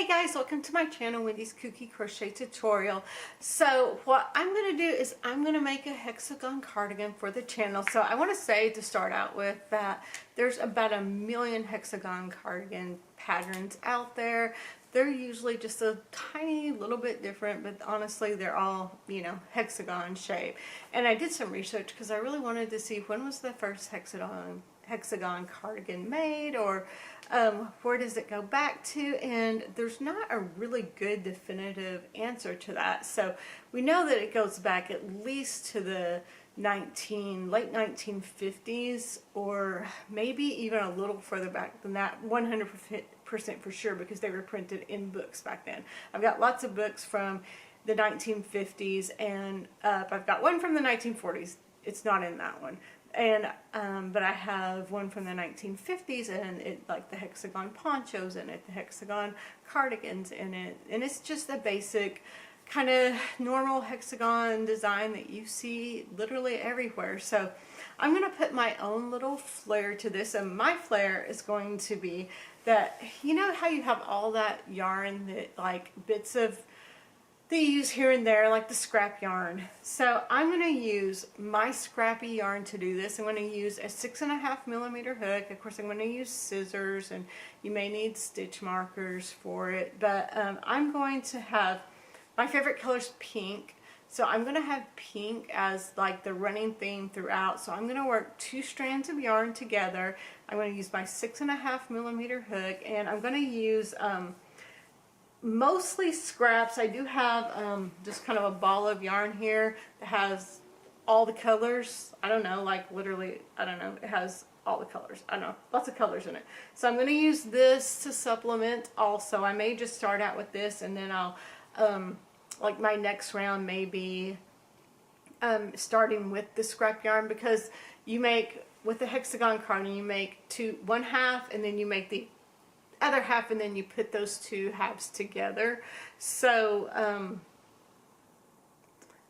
Hey guys, welcome to my channel, Wendy's Kooky Crochet Tutorial. So what I'm going to do is I'm going to make a hexagon cardigan for the channel. So I want to say to start out with that there's about 1 million hexagon cardigan patterns out there. They're usually just a tiny little bit different, but honestly they're all, you know, hexagon shape. And I did some research because I really wanted to see when was the first hexagon cardigan made, or where does it go back to, and there's not a really good definitive answer to that. So we know that it goes back at least to the late 1950s, or maybe even a little further back than that, 100% for sure, because they were printed in books back then. I've got lots of books from the 1950s and I've got one from the 1940s. It's not in that one. And but I have one from the 1950s, and it, like, the hexagon ponchos in it, the hexagon cardigans in it, and it's just a basic kind of normal hexagon design that you see literally everywhere. So I'm going to put my own little flair to this, and my flair is going to be that, you know how you have all that yarn that, like, bits of they use here and there, like the scrap yarn. So I'm going to use my Scrappy yarn to do this. I'm going to use a 6.5mm hook. Of course, I'm going to use scissors, and you may need stitch markers for it. But I'm going to have, my favorite color is pink. So I'm going to have pink as like the running theme throughout. So I'm going to work 2 strands of yarn together. I'm going to use my 6.5mm hook, and I'm going to use mostly scraps. I do have just kind of a ball of yarn here that has all the colors. I don't know, like literally, I don't know, it has all the colors. I don't know, lots of colors in it. So I'm going to use this to supplement also. I may just start out with this, and then I'll, like, my next round may be starting with the scrap yarn, because you make, with the hexagon cardigan, you make one half, and then you make the other half, and then you put those 2 halves together. So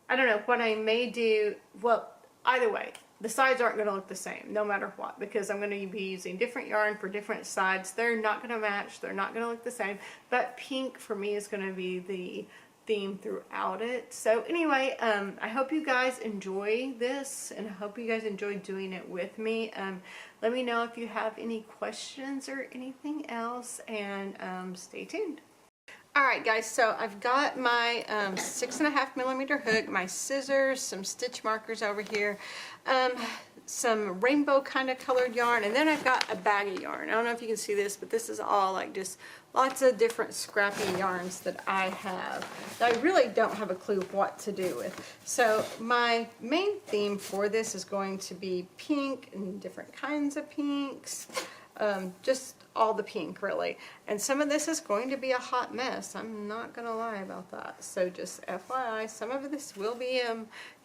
I don't know what I may do. Well, either way, the sides aren't going to look the same no matter what, because I'm going to be using different yarn for different sides. They're not going to match, they're not going to look the same, but pink for me is going to be the theme throughout it. So anyway, I hope you guys enjoy this, and I hope you guys enjoy doing it with me. Let me know if you have any questions or anything else, and stay tuned. Alright guys, so I've got my 6.5mm hook, my scissors, some stitch markers over here, some rainbow kind of colored yarn, and then I've got a bag of yarn. I don't know if you can see this, but this is all like just lots of different scrappy yarns that I have that I really don't have a clue what to do with. So my main theme for this is going to be pink and different kinds of pinks. Just all the pink, really. And some of this is going to be a hot mess. I'm not going to lie about that. So just FYI, some of this will be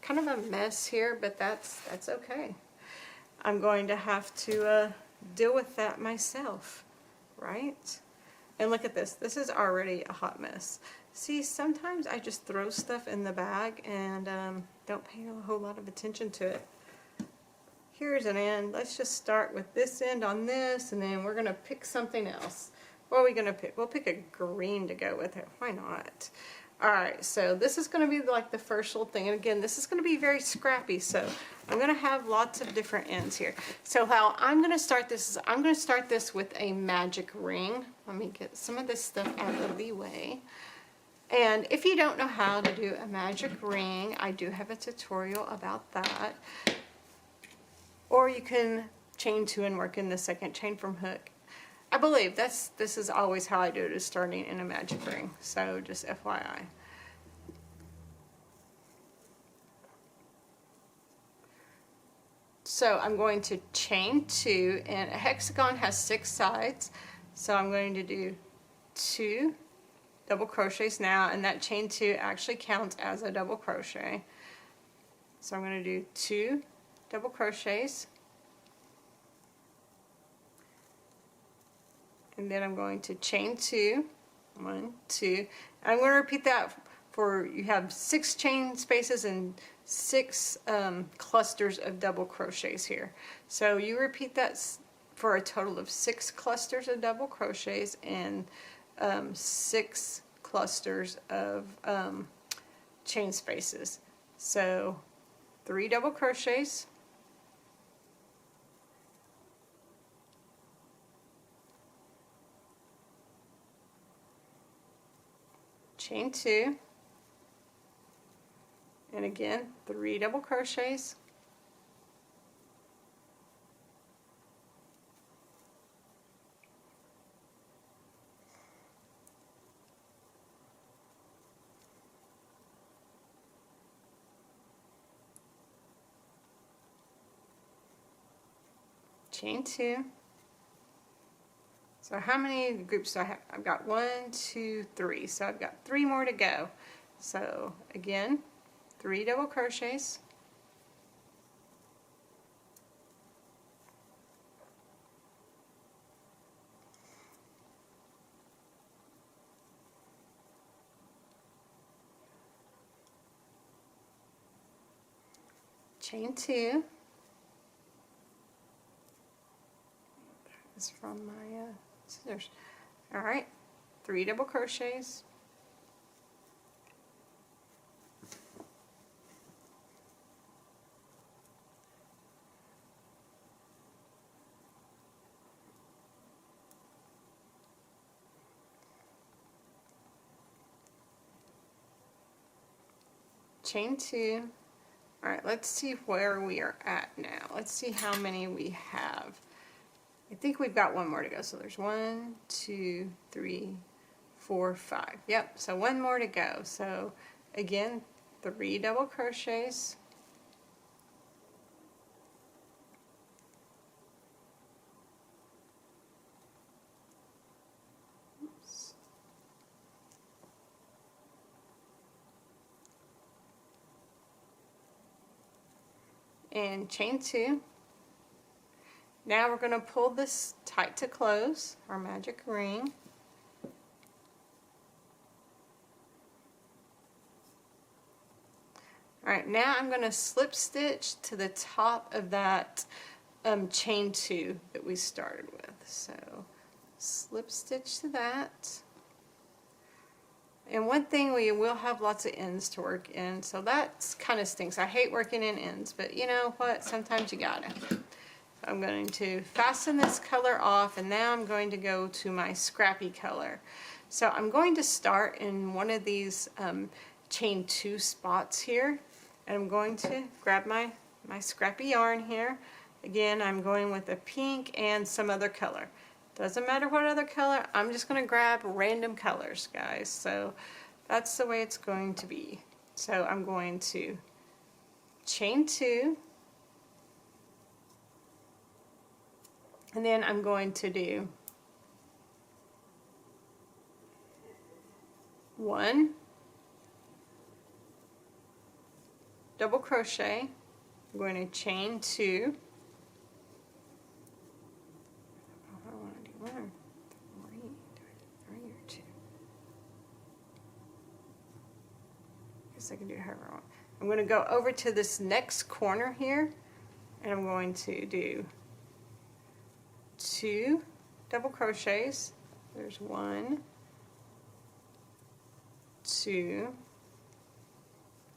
kind of a mess here, but that's okay. I'm going to have to deal with that myself, right? And look at this. This is already a hot mess. See, sometimes I just throw stuff in the bag and don't pay a whole lot of attention to it. Here's an end. Let's just start with this end on this, and then we're going to pick something else. What are we going to pick? We'll pick a green to go with it. Why not? Alright, so this is going to be like the first little thing. And again, this is going to be very scrappy, so I'm going to have lots of different ends here. So how I'm going to start this is I'm going to start this with a magic ring. Let me get some of this stuff out of the way. And if you don't know how to do a magic ring, I do have a tutorial about that. Or you can chain 2 and work in the second chain from hook. I believe this is always how I do it, is starting in a magic ring. So just FYI. So I'm going to chain 2, and a hexagon has 6 sides. So I'm going to do 2 double crochets now, and that chain 2 actually counts as a double crochet. So I'm going to do 2 double crochets, and then I'm going to chain 2, 1, 2, and I'm going to repeat that for, you have 6 chain spaces and 6 clusters of double crochets here. So you repeat that for a total of 6 clusters of double crochets, and 6 clusters of chain spaces. So 3 double crochets, chain 2, and again 3 double crochets, chain 2. So how many groups do I have? I've got 1, 2, 3. So I've got 3 more to go. So again, 3 double crochets, chain 2. This is from my scissors. All right, 3 double crochets, chain 2. All right, let's see where we are at now. Let's see how many we have. I think we've got 1 more to go. So there's 1, 2, 3, 4, 5. Yep, so 1 more to go. So again, 3 double crochets, oops, and chain 2. Now we're going to pull this tight to close, our magic ring. Alright, now I'm going to slip stitch to the top of that chain 2 that we started with. So slip stitch to that. And one thing, we will have lots of ends to work in, so that kind of stinks. I hate working in ends, but you know what? Sometimes you gotta. I'm going to fasten this color off, and now I'm going to go to my Scrappy color. So I'm going to start in one of these chain 2 spots here, and I'm going to grab my Scrappy yarn here. Again, I'm going with a pink and some other color. Doesn't matter what other color, I'm just going to grab random colors, guys. So that's the way it's going to be. So I'm going to chain 2, and then I'm going to do 1 double crochet. I'm going to chain 2. I want to do 1, 3 or 2. Guess I can do it however I want. I'm going to go over to this next corner here, and I'm going to do 2 double crochets. There's 1, 2.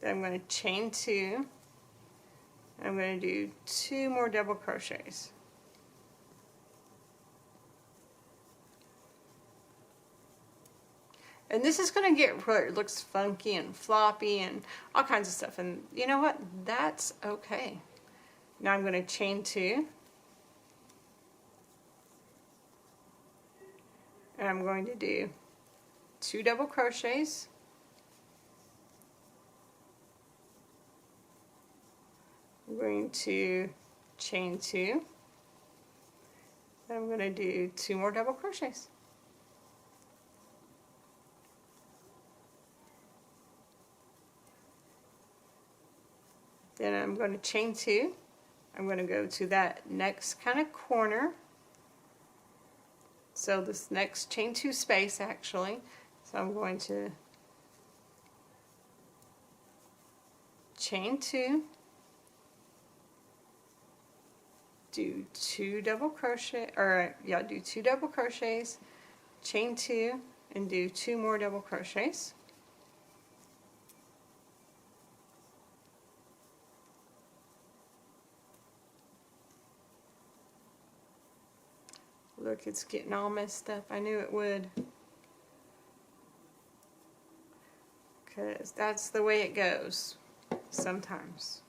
Then I'm going to chain 2. I'm going to do 2 more double crochets. And this is going to get where it looks funky and floppy and all kinds of stuff. And you know what? That's okay. Now I'm going to chain 2. And I'm going to do 2 double crochets. I'm going to chain 2. And I'm going to do 2 more double crochets. Then I'm going to chain 2. I'm going to go to that next kind of corner. So this next chain 2 space actually. So I'm going to chain 2. Do 2 double crochet, or yeah, do 2 double crochets, chain 2, and do 2 more double crochets. Look, it's getting all messed up. I knew it would. Because that's the way it goes sometimes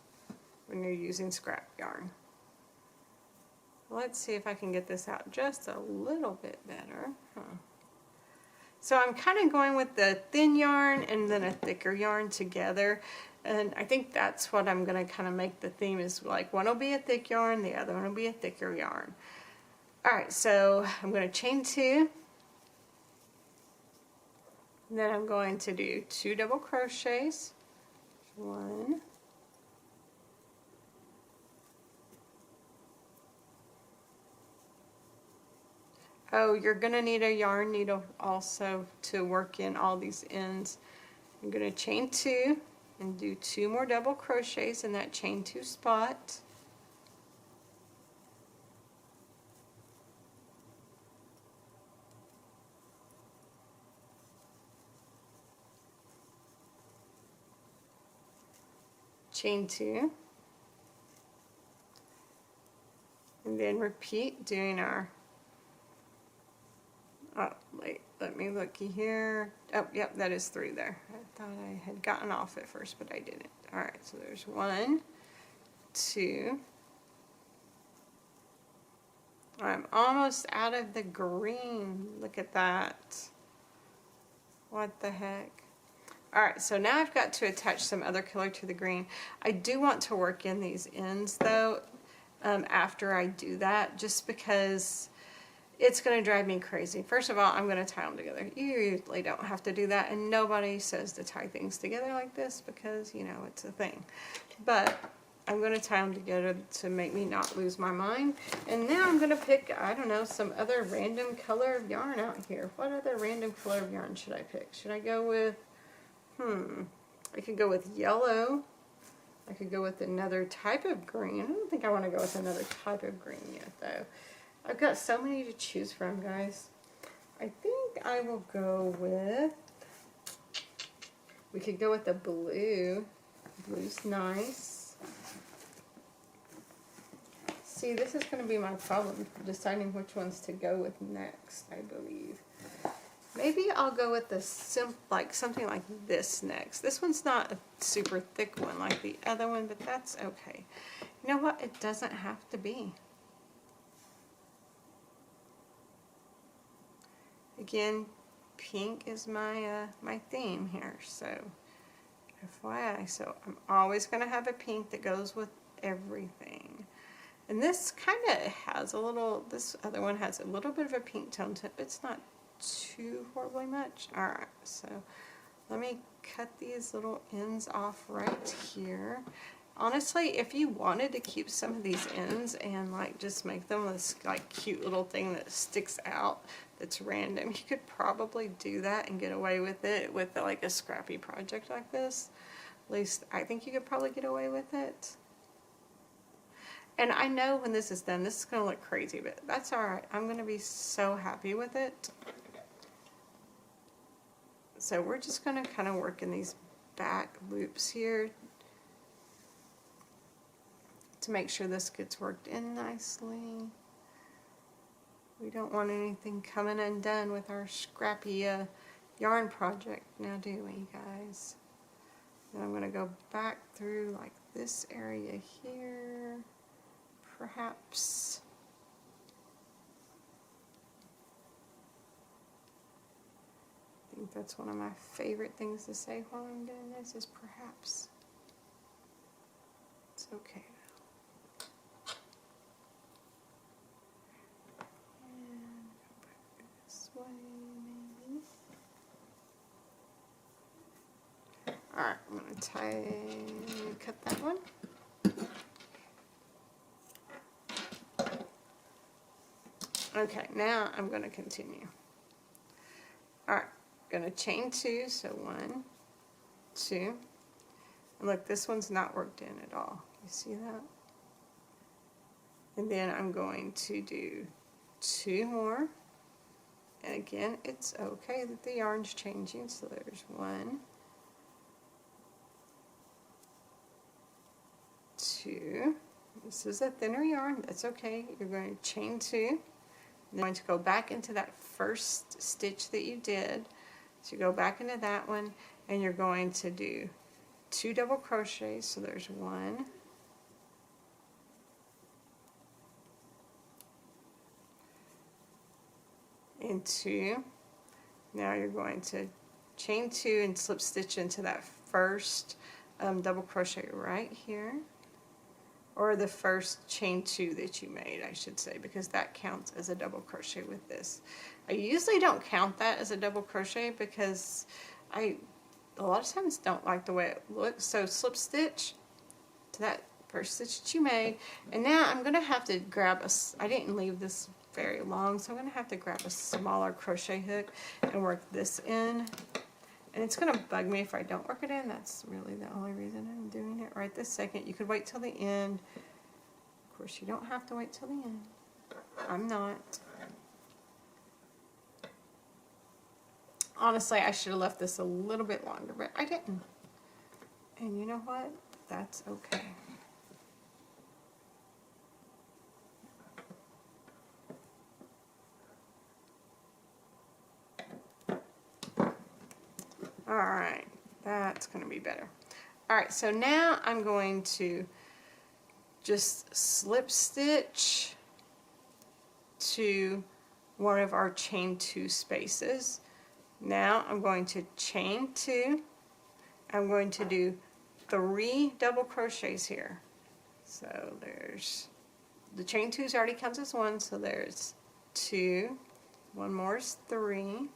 when you're using scrap yarn. Let's see if I can get this out just a little bit better. So I'm kind of going with the thin yarn and then a thicker yarn together. And I think that's what I'm going to kind of make the theme is like one will be a thick yarn, the other one will be a thicker yarn. Alright, so I'm going to chain 2. And then I'm going to do 2 double crochets. 1. Oh, you're going to need a yarn needle also to work in all these ends. I'm going to chain 2 and do 2 more double crochets in that chain 2 spot. Chain 2. And then repeat doing our wait, let me looky here. Oh, yep, that is 3 there. I thought I had gotten off at first, but I didn't. Alright, so there's 1, 2. I'm almost out of the green. Look at that. What the heck? Alright, so now I've got to attach some other color to the green. I do want to work in these ends though after I do that, just because it's going to drive me crazy. First of all, I'm going to tie them together. You usually don't have to do that, and nobody says to tie things together like this because, you know, it's a thing. But I'm going to tie them together to make me not lose my mind. And now I'm going to pick, I don't know, some other random color of yarn out here. What other random color of yarn should I pick? Should I go with, I could go with yellow. I could go with another type of green. I don't think I want to go with another type of green yet, though. I've got so many to choose from, guys. I think I will go with, we could go with the blue. Blue's nice. See, this is going to be my problem, deciding which ones to go with next, I believe. Maybe I'll go with the something like this next. This one's not a super thick one like the other one, but that's okay. You know what? It doesn't have to be. Again, pink is my my theme here, so FYI. So I'm always going to have a pink that goes with everything. And this kind of has a little, this other one has a little bit of a pink tone to it, but it's not too horribly much. Alright, so let me cut these little ends off right here. Honestly, if you wanted to keep some of these ends and like just make them this like cute little thing that sticks out that's random, you could probably do that and get away with it with like a scrappy project like this. At least I think you could probably get away with it. And I know when this is done, this is going to look crazy, but that's alright. I'm going to be so happy with it. So we're just going to kind of work in these back loops here to make sure this gets worked in nicely. We don't want anything coming undone with our scrappy yarn project now, do we, guys? Then I'm going to go back through like this area here, perhaps. I think that's one of my favorite things to say while I'm doing this is perhaps. It's okay. Alright, I'm going to cut that one. Okay, now I'm going to continue. Alright, I'm going to chain 2, so 1, 2. And look, this one's not worked in at all. You see that? And then I'm going to do 2 more And again, it's okay that the yarn's changing. So there's 1, 2. This is a thinner yarn. That's okay. You're going to chain 2. Then you're going to go back into that first stitch that you did. So you go back into that one, and you're going to do 2 double crochets. So there's 1, and 2. Now you're going to chain 2 and slip stitch into that first double crochet right here, or the first chain 2 that you made, I should say, because that counts as a double crochet with this. I usually don't count that as a double crochet because I a lot of times don't like the way it looks. So slip stitch to that first stitch that you made, and now I'm going to have to grab I didn't leave this very long, so I'm going to have to grab a smaller crochet hook and work this in. And it's going to bug me if I don't work it in. That's really the only reason I'm doing it right this second. You could wait till the end. Of course, you don't have to wait till the end. I'm not. Honestly, I should have left this a little bit longer, but I didn't. And you know what? That's okay. Alright, that's going to be better. Alright, so now I'm going to just slip stitch to one of our chain 2 spaces. Now I'm going to chain 2. I'm going to do 3 double crochets here. So there's, the chain 2's already counts as 1, so there's 2, 1 more is 3.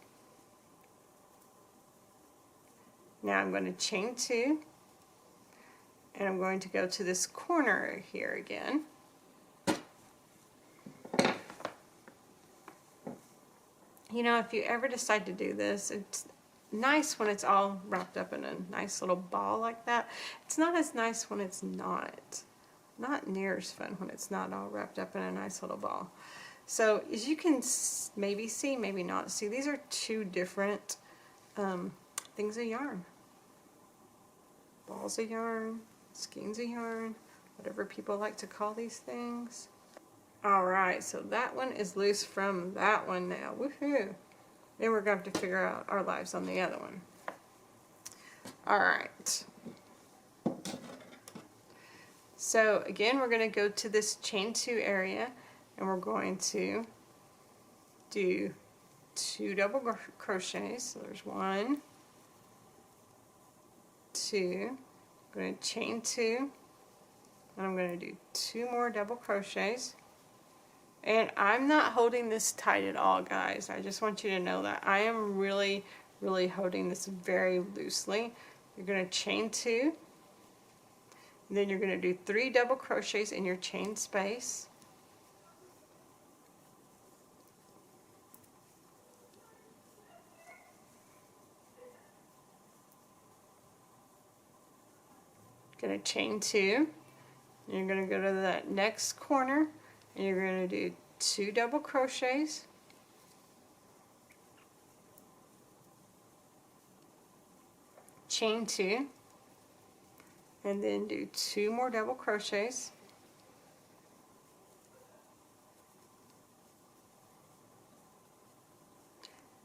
Now I'm going to chain 2, and I'm going to go to this corner here again. You know, if you ever decide to do this, it's nice when it's all wrapped up in a nice little ball like that. It's not as nice when it's not. Not near as fun when it's not all wrapped up in a nice little ball. So as you can maybe see, maybe not see, these are 2 different things of yarn. Balls of yarn, skeins of yarn, whatever people like to call these things. Alright, so that one is loose from that one now. Woohoo! Then we're going to have to figure out our lives on the other one. Alright. So again, we're going to go to this chain 2 area, and we're going to do 2 double crochets. So there's 1, 2, I'm going to chain 2, and I'm going to do 2 more double crochets. And I'm not holding this tight at all, guys. I just want you to know that I am really, really holding this very loosely. You're going to chain 2, and then you're going to do 3 double crochets in your chain space. Going to chain 2, and you're going to go to that next corner, and you're going to do 2 double crochets, chain 2, and then do 2 more double crochets,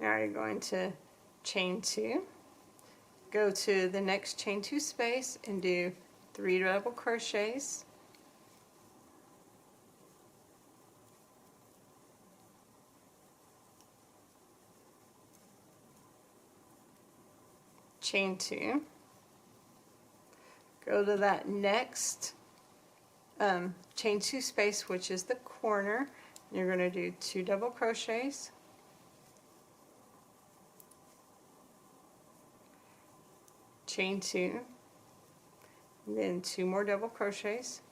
now you're going to chain 2, go to the next chain 2 space and do 3 double crochets, chain 2, go to that next chain 2 space, which is the corner. You're going to do 2 double crochets, chain 2, and then 2 more double crochets,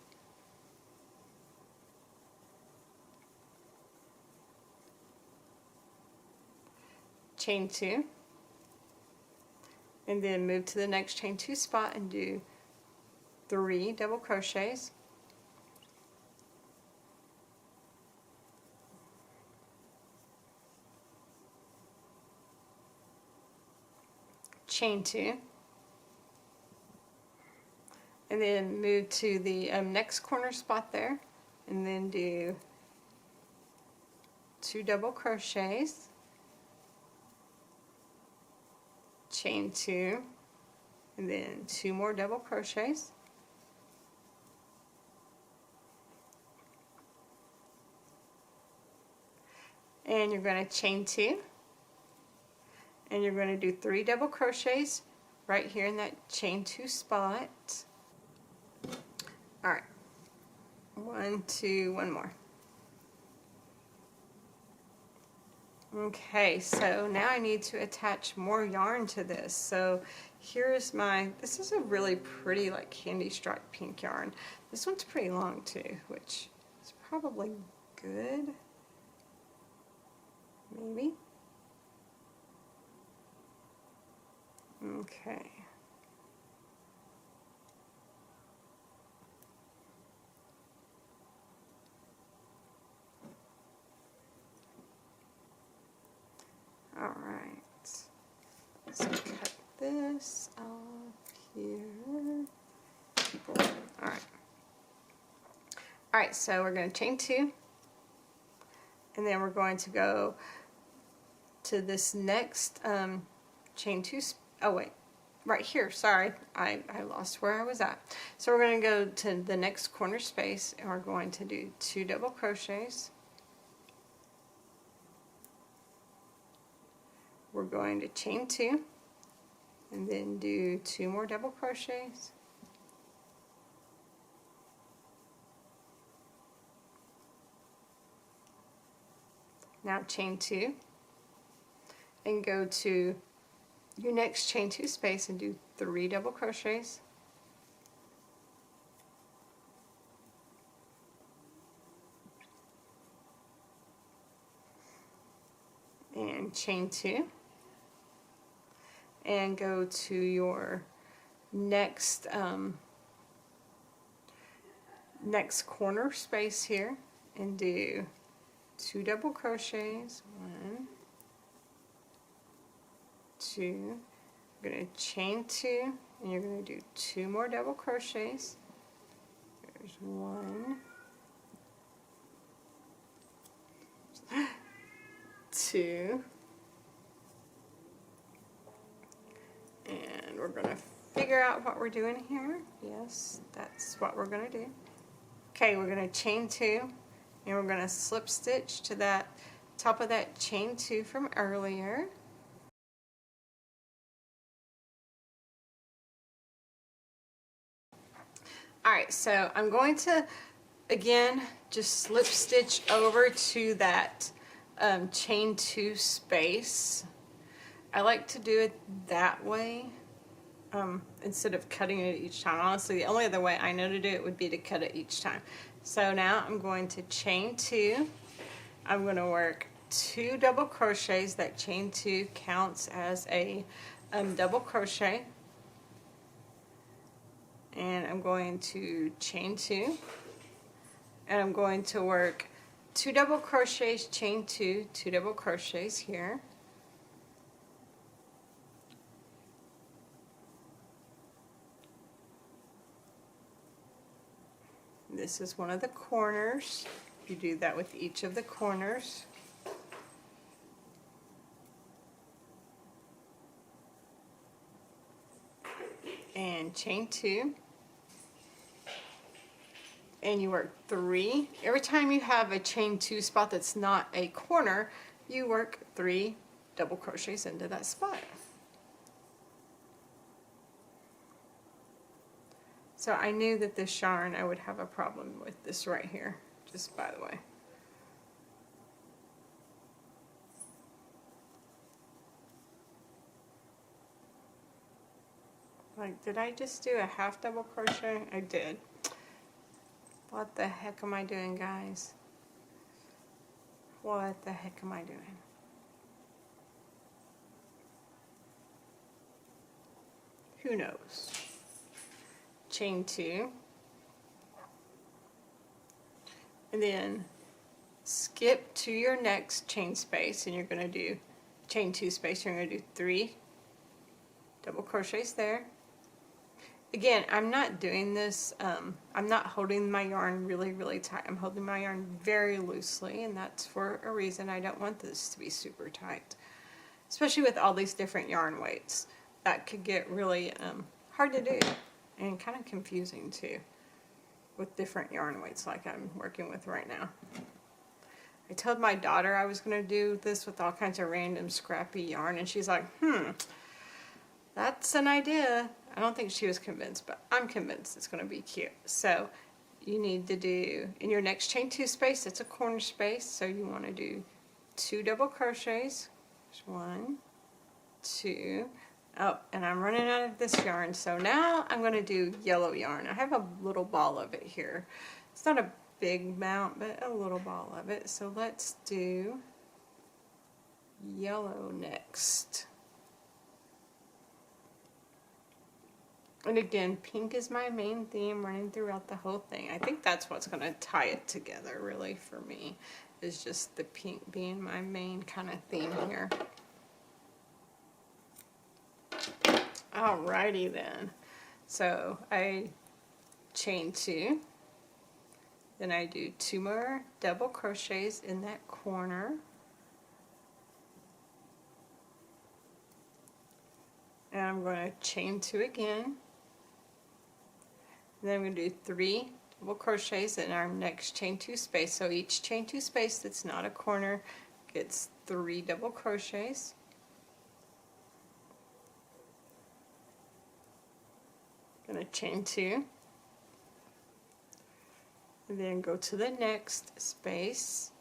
chain 2, and then move to the next chain 2 spot and do 3 double crochets, chain 2, and then move to the next corner spot there, and then do 2 double crochets, chain 2, and then 2 more double crochets, and you're going to chain 2, and you're going to do 3 double crochets right here in that chain 2 spot. Alright, 1, 2, 1 more. Okay, so now I need to attach more yarn to this. So here's my, this is a really pretty like candy striped pink yarn. This one's pretty long too, which is probably good. Maybe. Okay. All right. So cut this off here. All right. All right, so we're going to chain 2, and then we're going to go to this next chain 2. Oh wait, right here. Sorry, I lost where I was at. So we're going to go to the next corner space, and we're going to do 2 double crochets. We're going to chain 2, and then do 2 more double crochets. Now chain 2, and go to your next chain 2 space and do 3 double crochets. And chain 2, and go to your next next corner space here and do 2 double crochets. 1, 2. You're going to chain 2, and you're going to do 2 more double crochets. There's 1, 2, and we're going to figure out what we're doing here. Yes, that's what we're going to do. Okay, we're going to chain 2, and we're going to slip stitch to that top of that chain 2 from earlier. Alright, so I'm going to again just slip stitch over to that chain 2 space. I like to do it that way instead of cutting it each time. Honestly, the only other way I know to do it would be to cut it each time. So now I'm going to chain 2. I'm going to work 2 double crochets. That chain 2 counts as a double crochet. And I'm going to chain 2, and I'm going to work 2 double crochets, chain 2, 2 double crochets here. This is one of the corners. You do that with each of the corners. And chain 2. And you work 3. Every time you have a chain 2 spot that's not a corner, you work 3 double crochets into that spot. So I knew that this yarn, I would have a problem with this right here, just by the way. Like, did I just do a half double crochet? I did. What the heck am I doing, guys? What the heck am I doing? Who knows? Chain 2, and then skip to your next chain space, and you're going to do chain 2 space. You're going to do 3 crochets there. Again, I'm not doing this, I'm not holding my yarn really tight. I'm holding my yarn very loosely, and that's for a reason. I don't want this to be super tight, especially with all these different yarn weights. That could get really hard to do and kind of confusing too with different yarn weights like I'm working with right now. I told my daughter I was going to do this with all kinds of random scrappy yarn, and she's like, that's an idea. I don't think she was convinced, but I'm convinced it's going to be cute. So you need to do, in your next chain 2 space, it's a corner space, so you want to do 2 double crochets. There's 1, 2, oh, and I'm running out of this yarn, so now I'm going to do yellow yarn. I have a little ball of it here. It's not a big amount, but a little ball of it. So let's do yellow next. And again, pink is my main theme running throughout the whole thing. I think that's what's going to tie it together really for me, is just the pink being my main kind of theme here. Alrighty then. So I chain 2, then I do 2 more double crochets in that corner. And I'm going to chain 2 again. And then I'm going to do 3 double crochets in our next chain 2 space. So each chain 2 space that's not a corner gets 3 double crochets. Going to chain 2. And then go to the next space,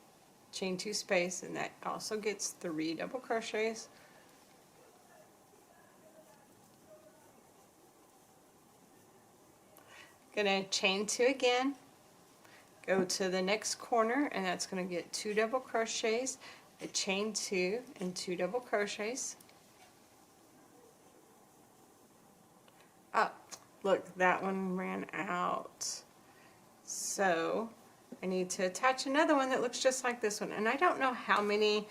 chain 2 space, and that also gets 3 double crochets. Gonna chain 2 again, go to the next corner, and that's gonna get 2 double crochets, a chain 2 and 2 double crochets. Oh, look, that one ran out. So I need to attach another one that looks just like this one, and I don't know how many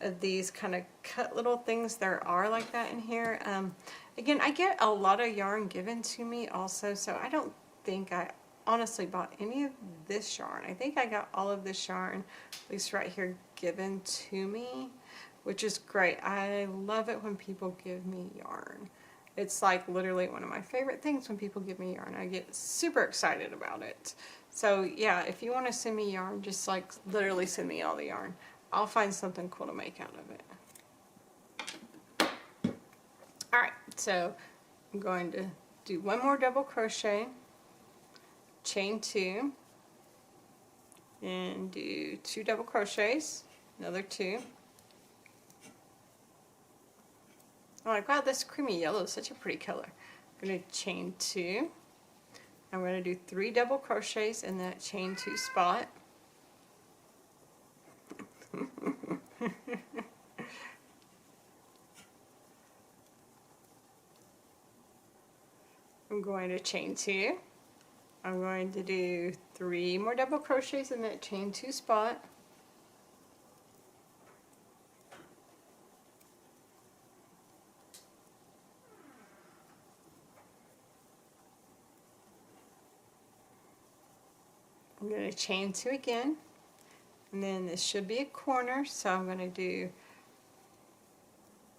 of these kind of cut little things there are like that in here. Again, I get a lot of yarn given to me also, so I don't think I honestly bought any of this yarn. I think I got all of this yarn, at least right here, given to me, which is great. I love it when people give me yarn. It's like literally one of my favorite things when people give me yarn. I get super excited about it. So yeah, if you want to send me yarn, just like literally send me all the yarn. I'll find something cool to make out of it. Alright, so I'm going to do 1 more double crochet, chain 2, and do 2 double crochets, another 2. I'm like, wow, this creamy yellow is such a pretty color. I'm going to chain 2. I'm going to do 3 double crochets in that chain 2 spot. I'm going to chain 2. I'm going to do 3 more double crochets in that chain 2 spot. I'm going to chain 2 again, and then this should be a corner, so I'm going to do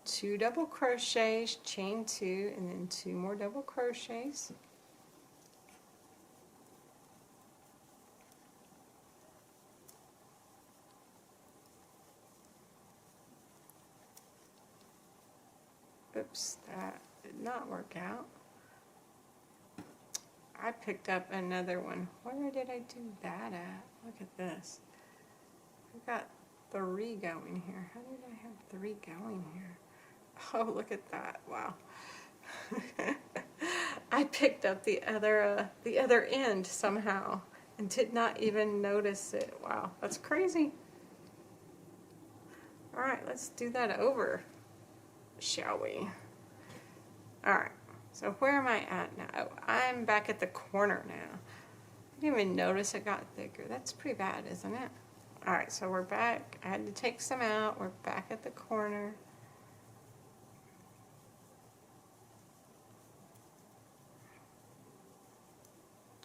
2 double crochets, chain 2, and then 2 more double crochets. Oops, that did not work out. I picked up another one. Where did I do that at? Look at this. I've got 3 going here. How did I have 3 going here? Oh, look at that. Wow. I picked up the other end somehow and did not even notice it. Wow, that's crazy. All right, let's do that over, shall we? All right. So where am I at now? Oh, I'm back at the corner now. I didn't even notice it got thicker. That's pretty bad, isn't it? Alright, so we're back. I had to take some out. We're back at the corner.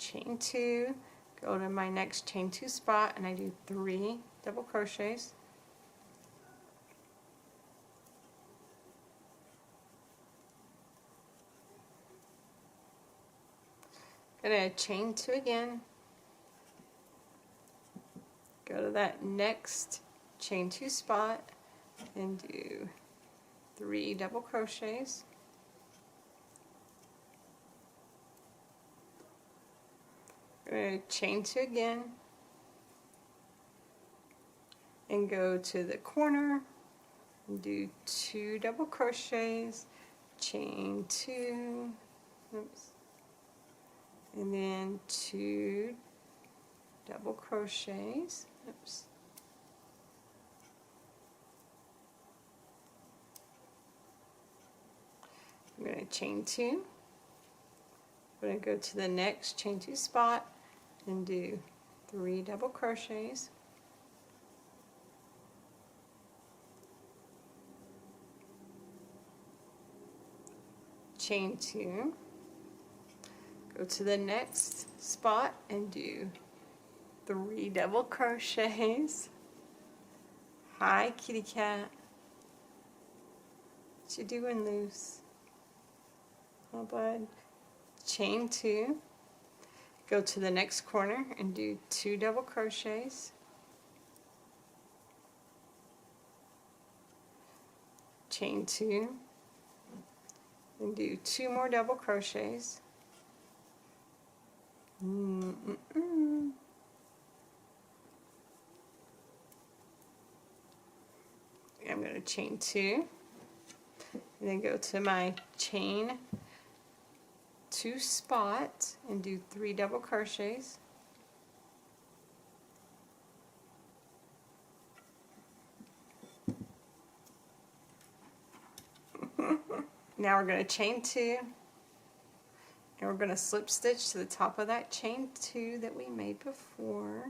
chain 2, go to my next chain 2 spot, and I do 3 double crochets. Gonna chain 2 again, go to that next chain 2 spot and do 3 double crochets. We're going to chain 2 again and go to the corner and do 2 double crochets, chain 2, oops, and then 2 double crochets, oops. I'm going to chain 2. I'm going to go to the next chain 2 spot and do 3 double crochets. Chain 2. Go to the next spot and do 3 double crochets. Hi, kitty cat. What you doing, loose? Oh, bud. Chain 2. Go to the next corner and do 2 double crochets. Chain 2. And do 2 more double crochets. I'm going to chain 2 and then go to my chain 2 spot and do 3 double crochets. Now we're going to chain 2 and we're going to slip stitch to the top of that chain 2 that we made before.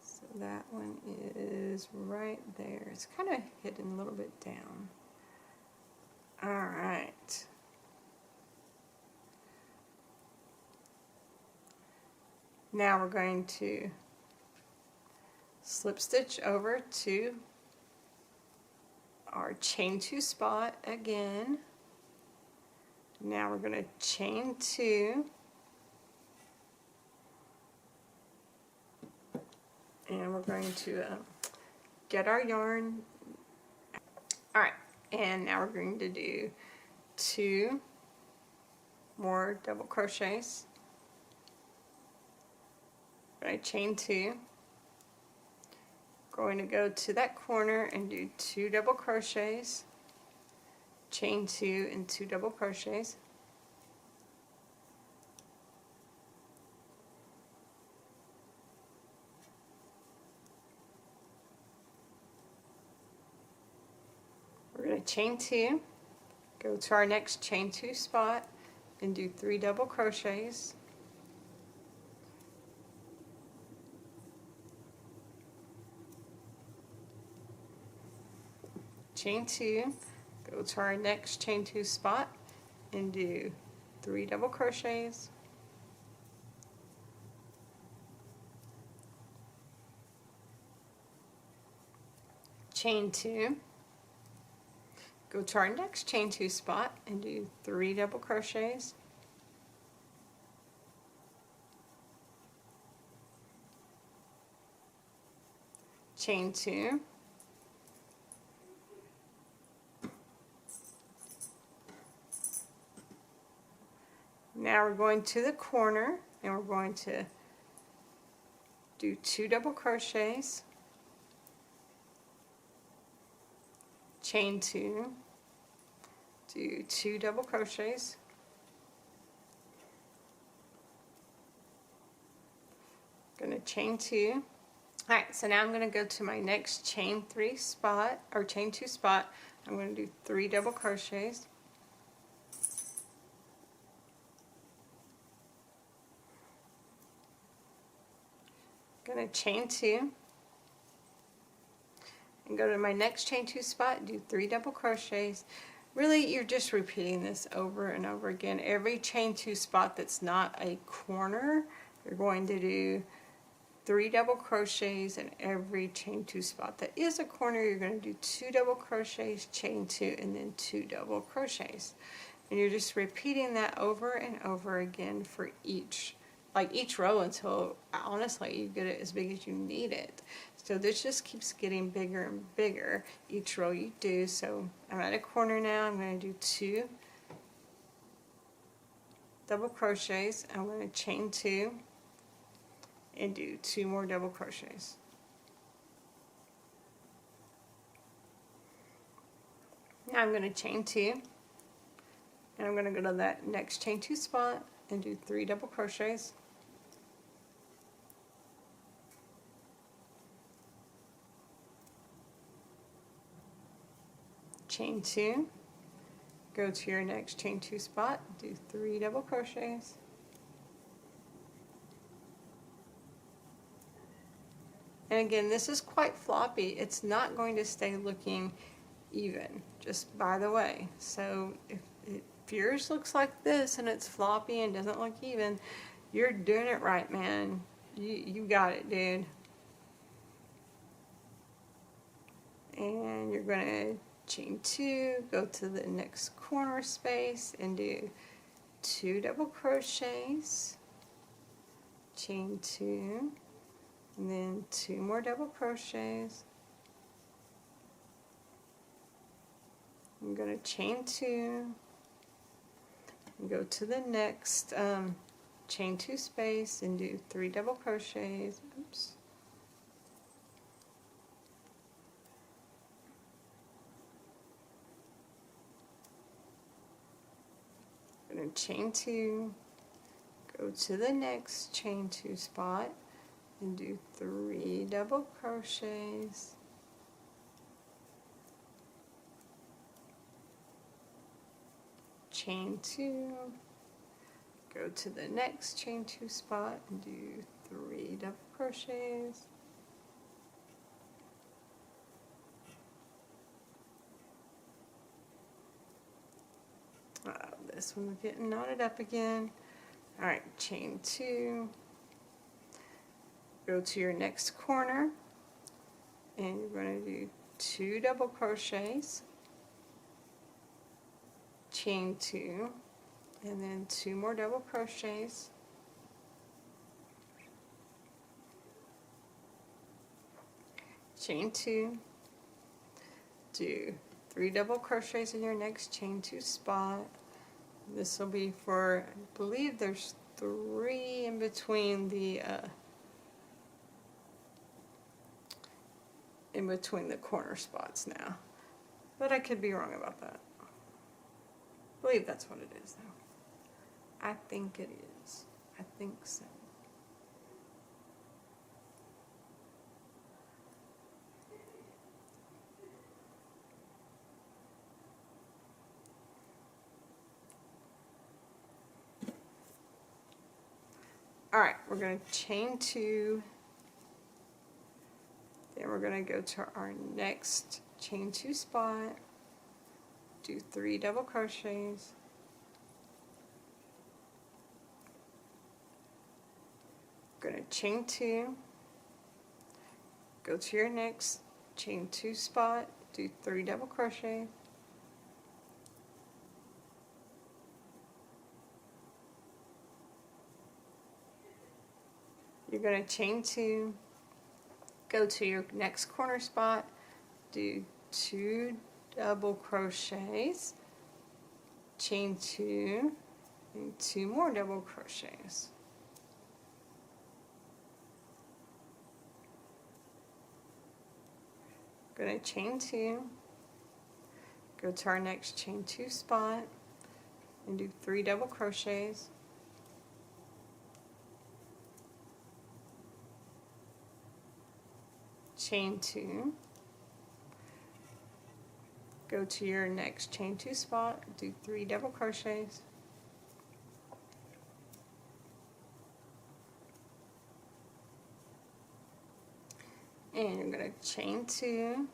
So that one is right there. It's kind of hidden a little bit down. Alright. Now we're going to slip stitch over to our chain 2 spot again. Now we're going to chain 2 and we're going to get our yarn. Alright, and now we're going to do 2 more double crochets. I chain 2, going to go to that corner and do 2 double crochets, chain 2 and 2 double crochets. We're going to chain 2, go to our next chain 2 spot and do 3 double crochets. Chain 2, go to our next chain 2 spot and do 3 double crochets. Chain 2, go to our next chain 2 spot and do 3 double crochets. Chain 2. Now we're going to the corner and we're going to do 2 double crochets, chain 2, do 2 double crochets, going to chain 2. Alright, so now I'm going to go to my next chain 3 spot, or chain 2 spot. I'm going to do 3 double crochets. Going to chain 2 and go to my next chain 2 spot, do 3 double crochets. really you're just repeating this over and over again. Every chain 2 spot that's not a corner, you're going to do 3 double crochets, and every chain 2 spot that is a corner, you're going to do 2 double crochets, chain 2, and then 2 double crochets. And you're just repeating that over and over again for each row until honestly you get it as big as you need it. So this just keeps getting bigger and bigger each row you do. So I'm at a corner now. I'm going to do 2 double crochets. I'm going to chain 2 and do 2 more double crochets. Now I'm going to chain 2, and I'm going to go to that next chain 2 spot and do 3 double crochets. Chain 2, go to your next chain 2 spot, do 3 double crochets. And again, this is quite floppy. It's not going to stay looking even, just by the way. So if yours looks like this and it's floppy and doesn't look even, you're doing it right, man. You got it, dude. And you're going to chain 2, go to the next corner space and do 2 double crochets, chain 2, and then 2 more double crochets. I'm going to chain 2 and go to the next chain 2 space and do 3 double crochets. Oops. I'm going to chain 2, go to the next chain 2 spot and do 3 double crochets. Chain 2, go to the next chain 2 spot and do 3 double crochets. This one's getting knotted up again. Alright, chain 2, go to your next corner and you're going to do 2 double crochets, chain 2, and then 2 more double crochets. Chain 2, do 3 double crochets in your next chain 2 spot. This will be for, I believe there's 3 in between the corner spots now, but I could be wrong about that. I believe that's what it is though. I think it is. I think so. Alright, we're going to chain 2, then we're going to go to our next chain 2 spot, do 3 double crochets, going to chain 2, go to your next chain 2 spot, do 3 double crochets, you're going to chain 2, go to your next corner spot, do 2 double crochets, chain 2, and 2 more double crochets. Going to chain 2, go to our next chain 2 spot, and do 3 double crochets. Chain 2, go to your next chain 2 spot, do 3 double crochets, and you're going to chain 2,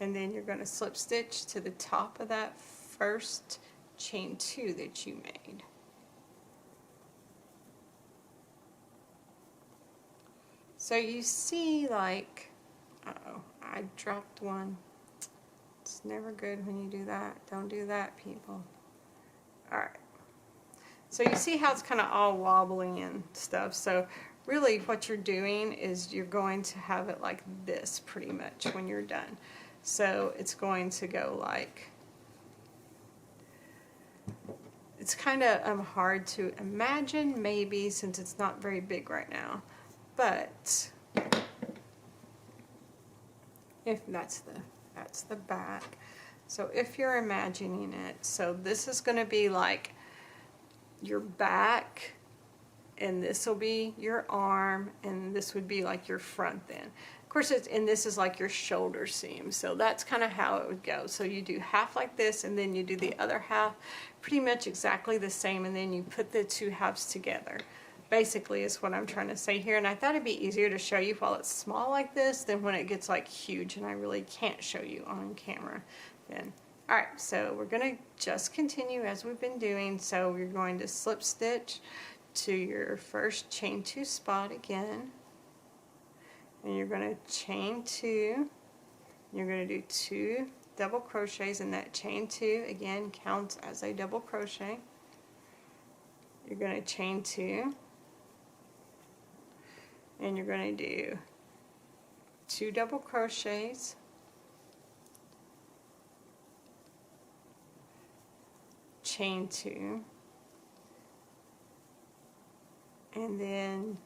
and then you're going to slip stitch to the top of that first chain 2 that you made. So you see, like, uh-oh, I dropped one. It's never good when you do that. Don't do that, people. Alright. So you see how it's kind of all wobbly and stuff. So really what you're doing is you're going to have it like this pretty much when you're done. So it's going to go like, it's kind of hard to imagine maybe since it's not very big right now. But if that's the back. So if you're imagining it, so this is going to be like your back, and this will be your arm, and this would be like your front then. Of course, and this is like your shoulder seam. So that's kind of how it would go. So you do half like this, and then you do the other half pretty much exactly the same, and then you put the two halves together. Basically is what I'm trying to say here, and I thought it'd be easier to show you while it's small like this than when it gets like huge and I really can't show you on camera then. Alright, so we're going to just continue as we've been doing. So you're going to slip stitch to your first chain 2 spot again, and you're going to chain 2, you're going to do 2 double crochets, and that chain 2 again counts as a double crochet. You're going to chain 2, and you're going to do 2 double crochets, chain 2, and then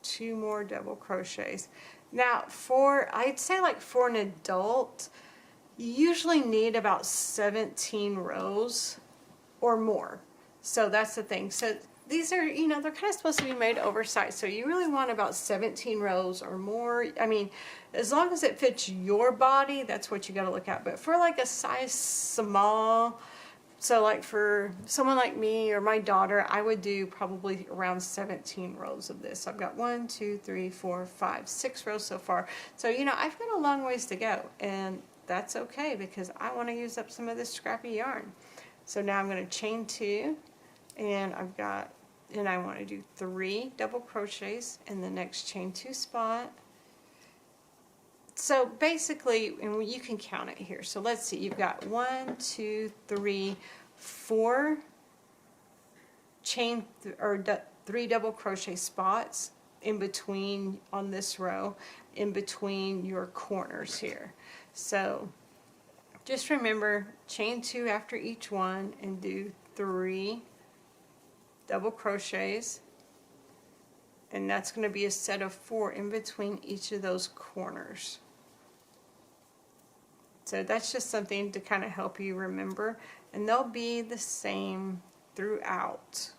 2 more double crochets. Now I'd say like for an adult, you usually need about 17 rows or more. So that's the thing. So these are, you know, they're kind of supposed to be made oversized, so you really want about 17 rows or more. I mean, as long as it fits your body, that's what you got to look at. But for like a size small, so like for someone like me or my daughter, I would do probably around 17 rows of this. I've got 1, 2, 3, 4, 5, 6 rows so far. So, you know, I've got a long ways to go, and that's okay because I want to use up some of this scrappy yarn. So now I'm going to chain 2, and I want to do 3 double crochets in the next chain 2 spot. So basically, and you can count it here. So let's see, you've got 1, 2, 3, 4 chain or 3 double crochet spots in between on this row, in between your corners here. So just remember, chain 2 after each one and do 3 double crochets, and that's going to be a set of 4 in between each of those corners. So that's just something to kind of help you remember, and they'll be the same throughout.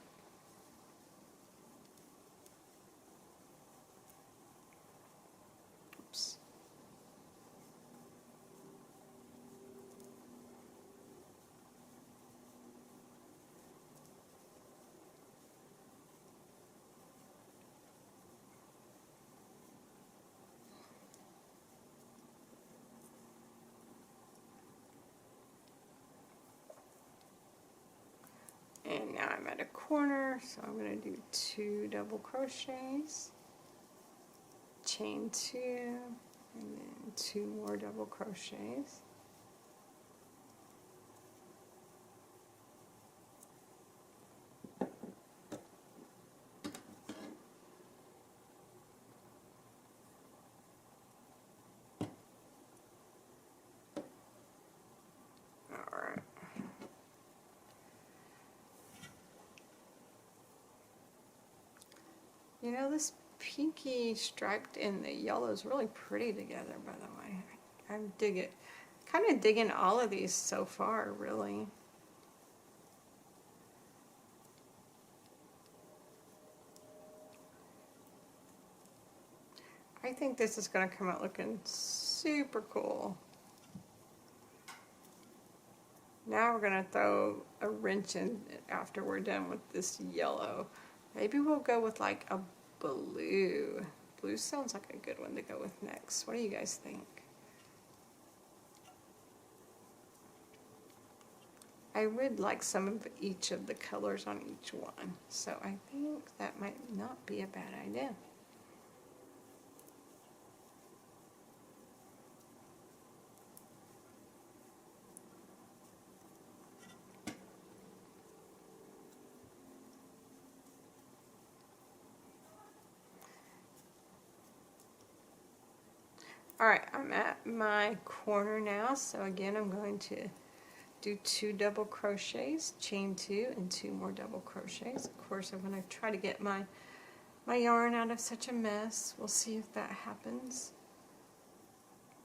Oops. And now I'm at a corner, so I'm going to do 2 double crochets, chain 2, and then 2 more double crochets. You know, this pinky striped and the yellow is really pretty together, by the way. I dig it. Kind of digging all of these so far, really. I think this is going to come out looking super cool. Now we're going to throw a wrench in after we're done with this yellow. Maybe we'll go with like a blue. Blue sounds like a good one to go with next. What do you guys think? I would like some of each of the colors on each one, so I think that might not be a bad idea. Alright, I'm at my corner now, so again I'm going to do 2 double crochets, chain 2, and 2 more double crochets. Of course, I'm going to try to get my yarn out of such a mess. We'll see if that happens.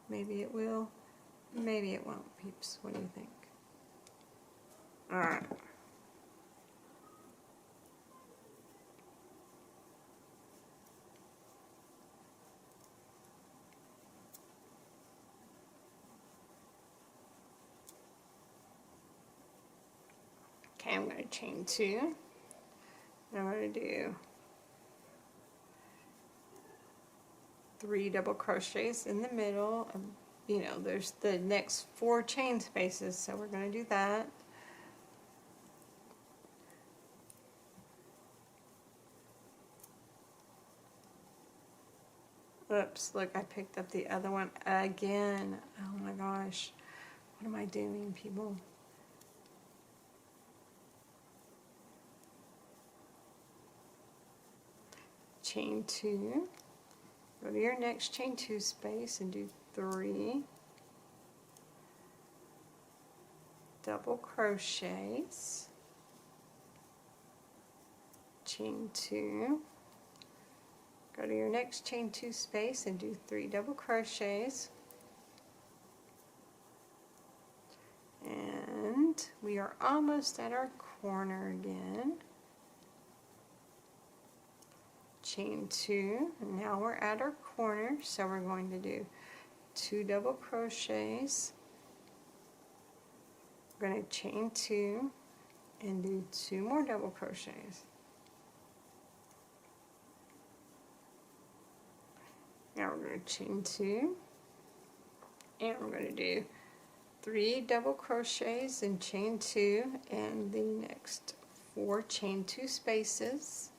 Maybe it will, maybe it won't, peeps. What do you think? Alright. Okay, I'm going to chain 2. And I'm going to do 3 double crochets in the middle. You know, there's the next 4 chain spaces, so we're going to do that. Oops, look, I picked up the other one again. Oh my gosh. What am I doing, people? Chain 2. Go to your next chain 2 space and do 3 double crochets. Chain 2. Go to your next chain 2 space and do 3 double crochets. And we are almost at our corner again. Chain 2, and now we're at our corner, so we're going to do 2 double crochets. We're going to chain 2 and do 2 more double crochets. Now we're going to chain 2, and we're going to do 3 double crochets and chain 2, and the next 4 chain 2 spaces.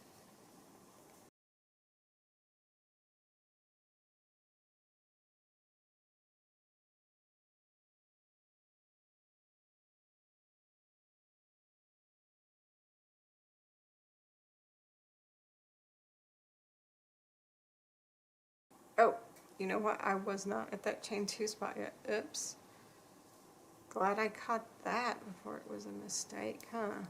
Oh, you know what? I was not at that chain 2 spot yet. Oops. Glad I caught that before it was a mistake, huh?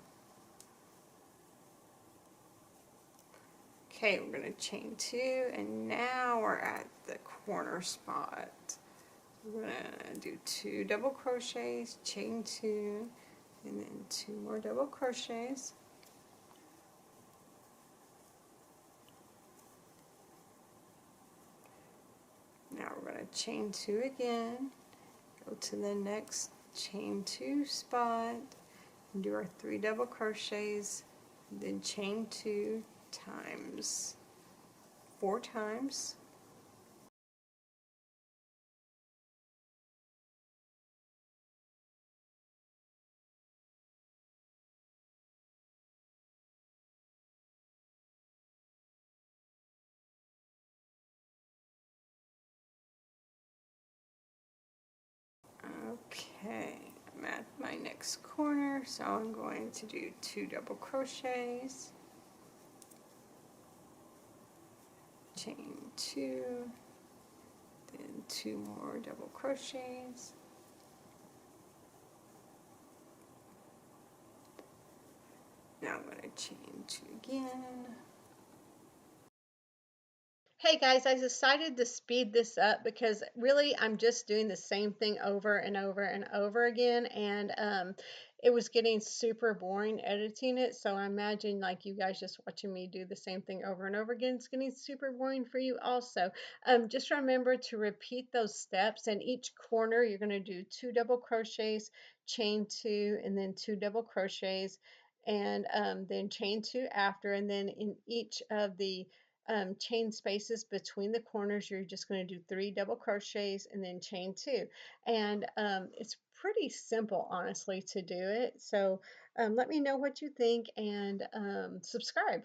Okay, we're going to chain 2, and now we're at the corner spot. We're going to do 2 double crochets, chain 2, and then 2 more double crochets. Now we're going to chain 2 again, go to the next chain 2 spot, and do our 3 double crochets, then chain 2 times 4 times. Okay, I'm at my next corner, so I'm going to do 2 double crochets, chain 2, then 2 more double crochets. Now I'm going to chain 2 again. Hey guys, I decided to speed this up because really I'm just doing the same thing over and over and over again, and it was getting super boring editing it, so I imagine like you guys just watching me do the same thing over and over again, it's getting super boring for you also. Just remember to repeat those steps, and each corner you're going to do 2 double crochets, chain 2, and then 2 double crochets, and then chain 2 after, and then in each of the chain spaces between the corners, you're just going to do 3 double crochets and then chain 2, and it's pretty simple, honestly, to do it. So let me know what you think and subscribe.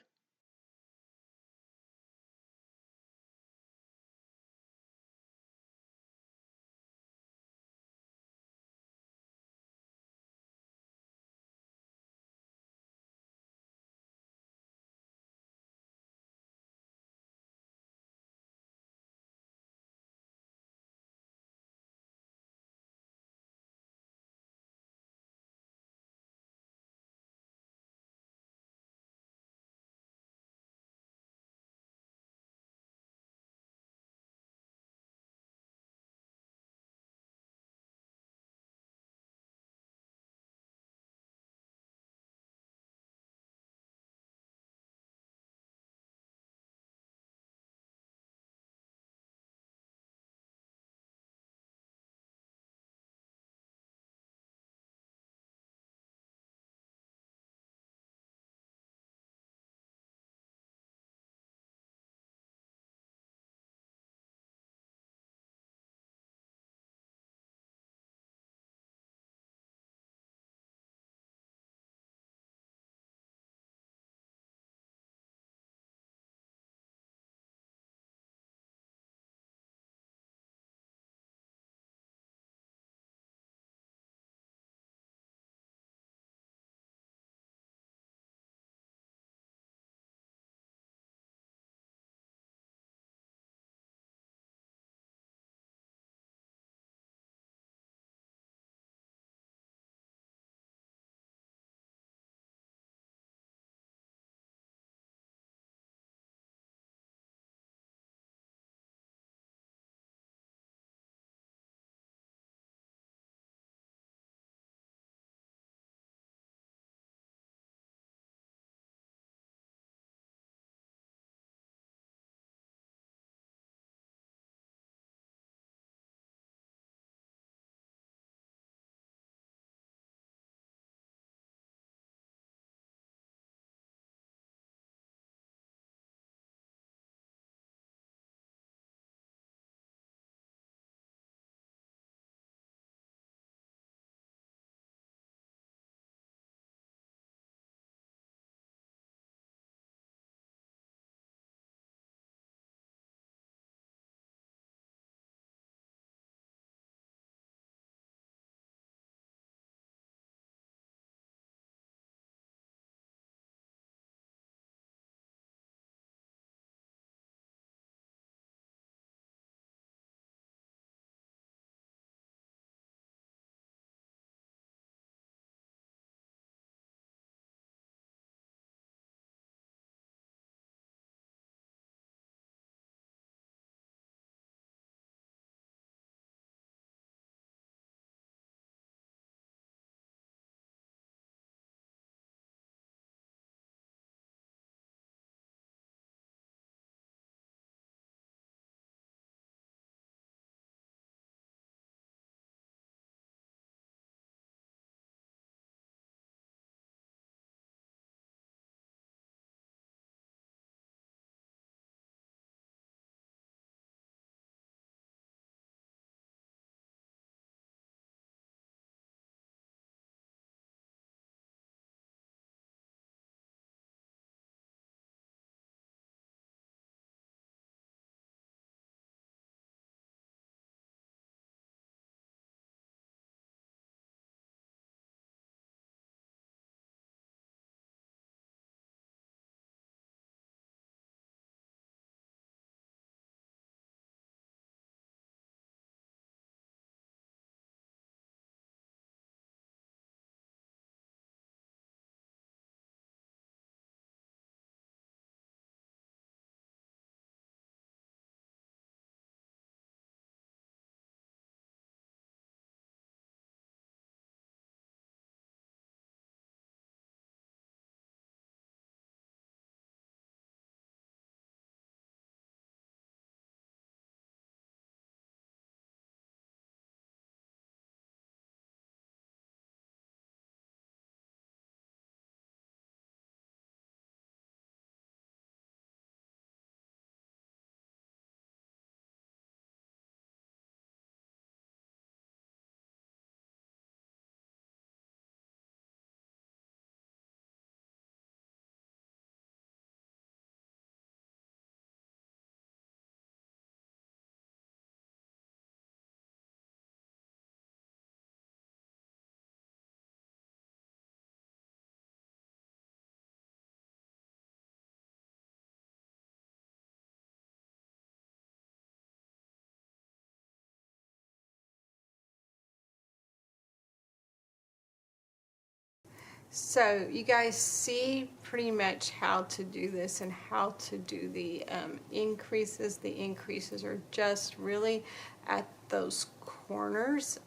So you guys see pretty much how to do this and how to do the increases. The increases are just really at those corners,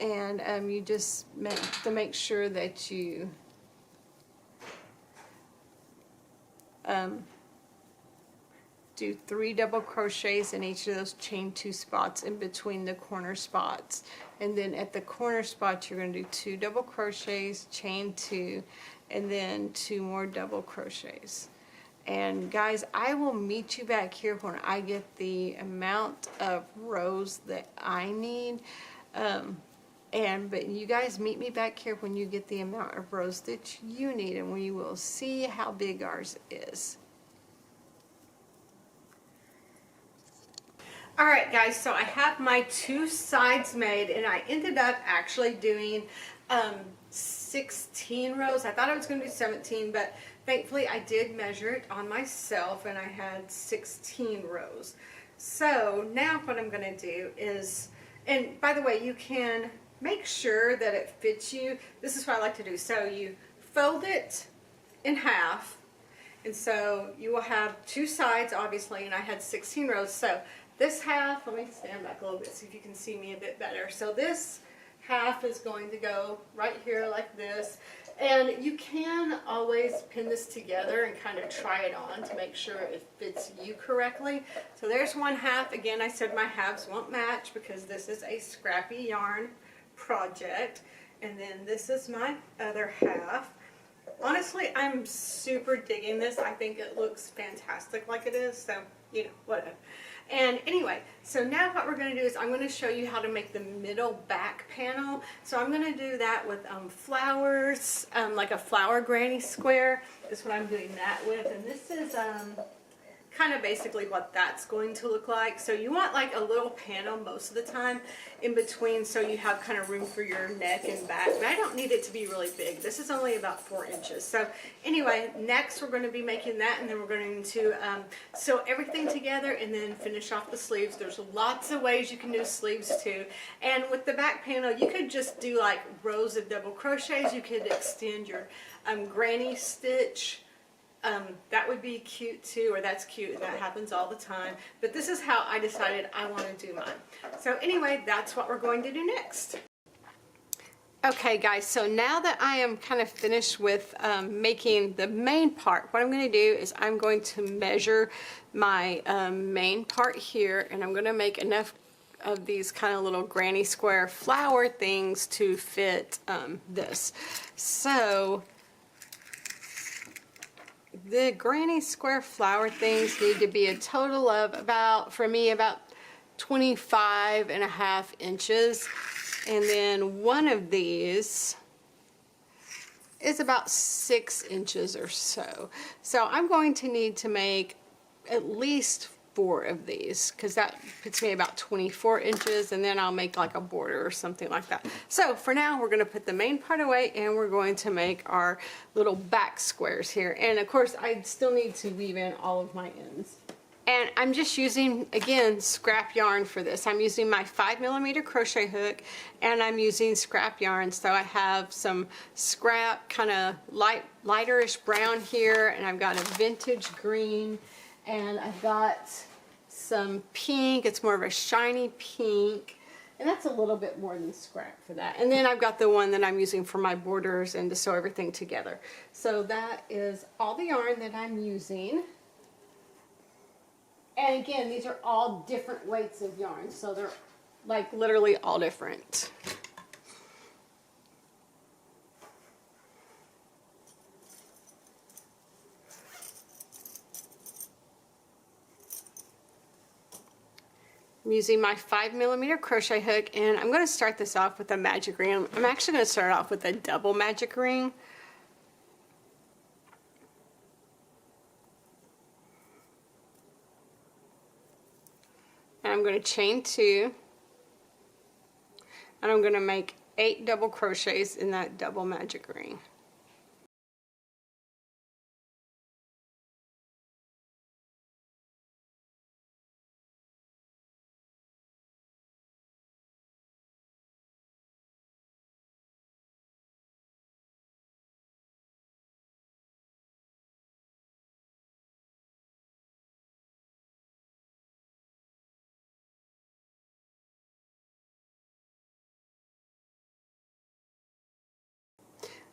and you just make sure that you do 3 double crochets in each of those chain 2 spots in between the corner spots, and then at the corner spots you're going to do 2 double crochets, chain 2, and then 2 more double crochets. And guys, I will meet you back here when I get the amount of rows that I need, but you guys meet me back here when you get the amount of rows that you need, and we will see how big ours is. Alright guys, so I have my 2 sides made, and I ended up actually doing 16 rows. I thought I was going to do 17, but thankfully I did measure it on myself and I had 16 rows. So now what I'm going to do is, and by the way, you can make sure that it fits you. This is what I like to do. So you fold it in half, and so you will have 2 sides obviously, and I had 16 rows. So this half, let me stand back a little bit so if you can see me a bit better. So this half is going to go right here like this, and you can always pin this together and kind of try it on to make sure it fits you correctly. So there's one half. Again, I said my halves won't match because this is a Scrappy yarn project, and then this is my other half. Honestly, I'm super digging this. I think it looks fantastic like it is, so you know, whatever. And anyway, so now what we're going to do is I'm going to show you how to make the middle back panel. So I'm going to do that with flowers, like a flower granny square is what I'm doing that with. And this is kind of basically what that's going to look like. So you want like a little panel most of the time in between, so you have kind of room for your neck and back, but I don't need it to be really big. This is only about 4 inches. So anyway, next we're going to be making that, and then we're going to sew everything together and then finish off the sleeves. There's lots of ways you can do sleeves too, and with the back panel you could just do like rows of double crochets. You could extend your granny stitch. That would be cute too, or that's cute, and that happens all the time. But this is how I decided I want to do mine. So anyway, that's what we're going to do next. Okay guys, so now that I am kind of finished with making the main part, what I'm going to do is I'm going to measure my main part here, and I'm going to make enough of these kind of little granny square flower things to fit this. So the granny square flower things need to be a total of about, for me, about 25.5 inches. And then one of these is about 6 inches or so. So I'm going to need to make at least 4 of these, because that puts me about 24 inches, and then I'll make like a border or something like that. So for now, we're going to put the main part away, and we're going to make our little back squares here. And of course, I still need to weave in all of my ends. And I'm just using, again, scrap yarn for this. I'm using my 5mm crochet hook, and I'm using scrap yarn. So I have some scrap, kind of lighterish brown here, and I've got a vintage green, and I've got some pink. It's more of a shiny pink, and that's a little bit more than scrap for that. And then I've got the one that I'm using for my borders and to sew everything together. So that is all the yarn that I'm using. And again, these are all different weights of yarn, so they're like literally all different. I'm using my 5mm crochet hook, and I'm going to start this off with a magic ring. I'm actually going to start off with a double magic ring. And I'm going to chain 2, and I'm going to make 8 double crochets in that double magic ring.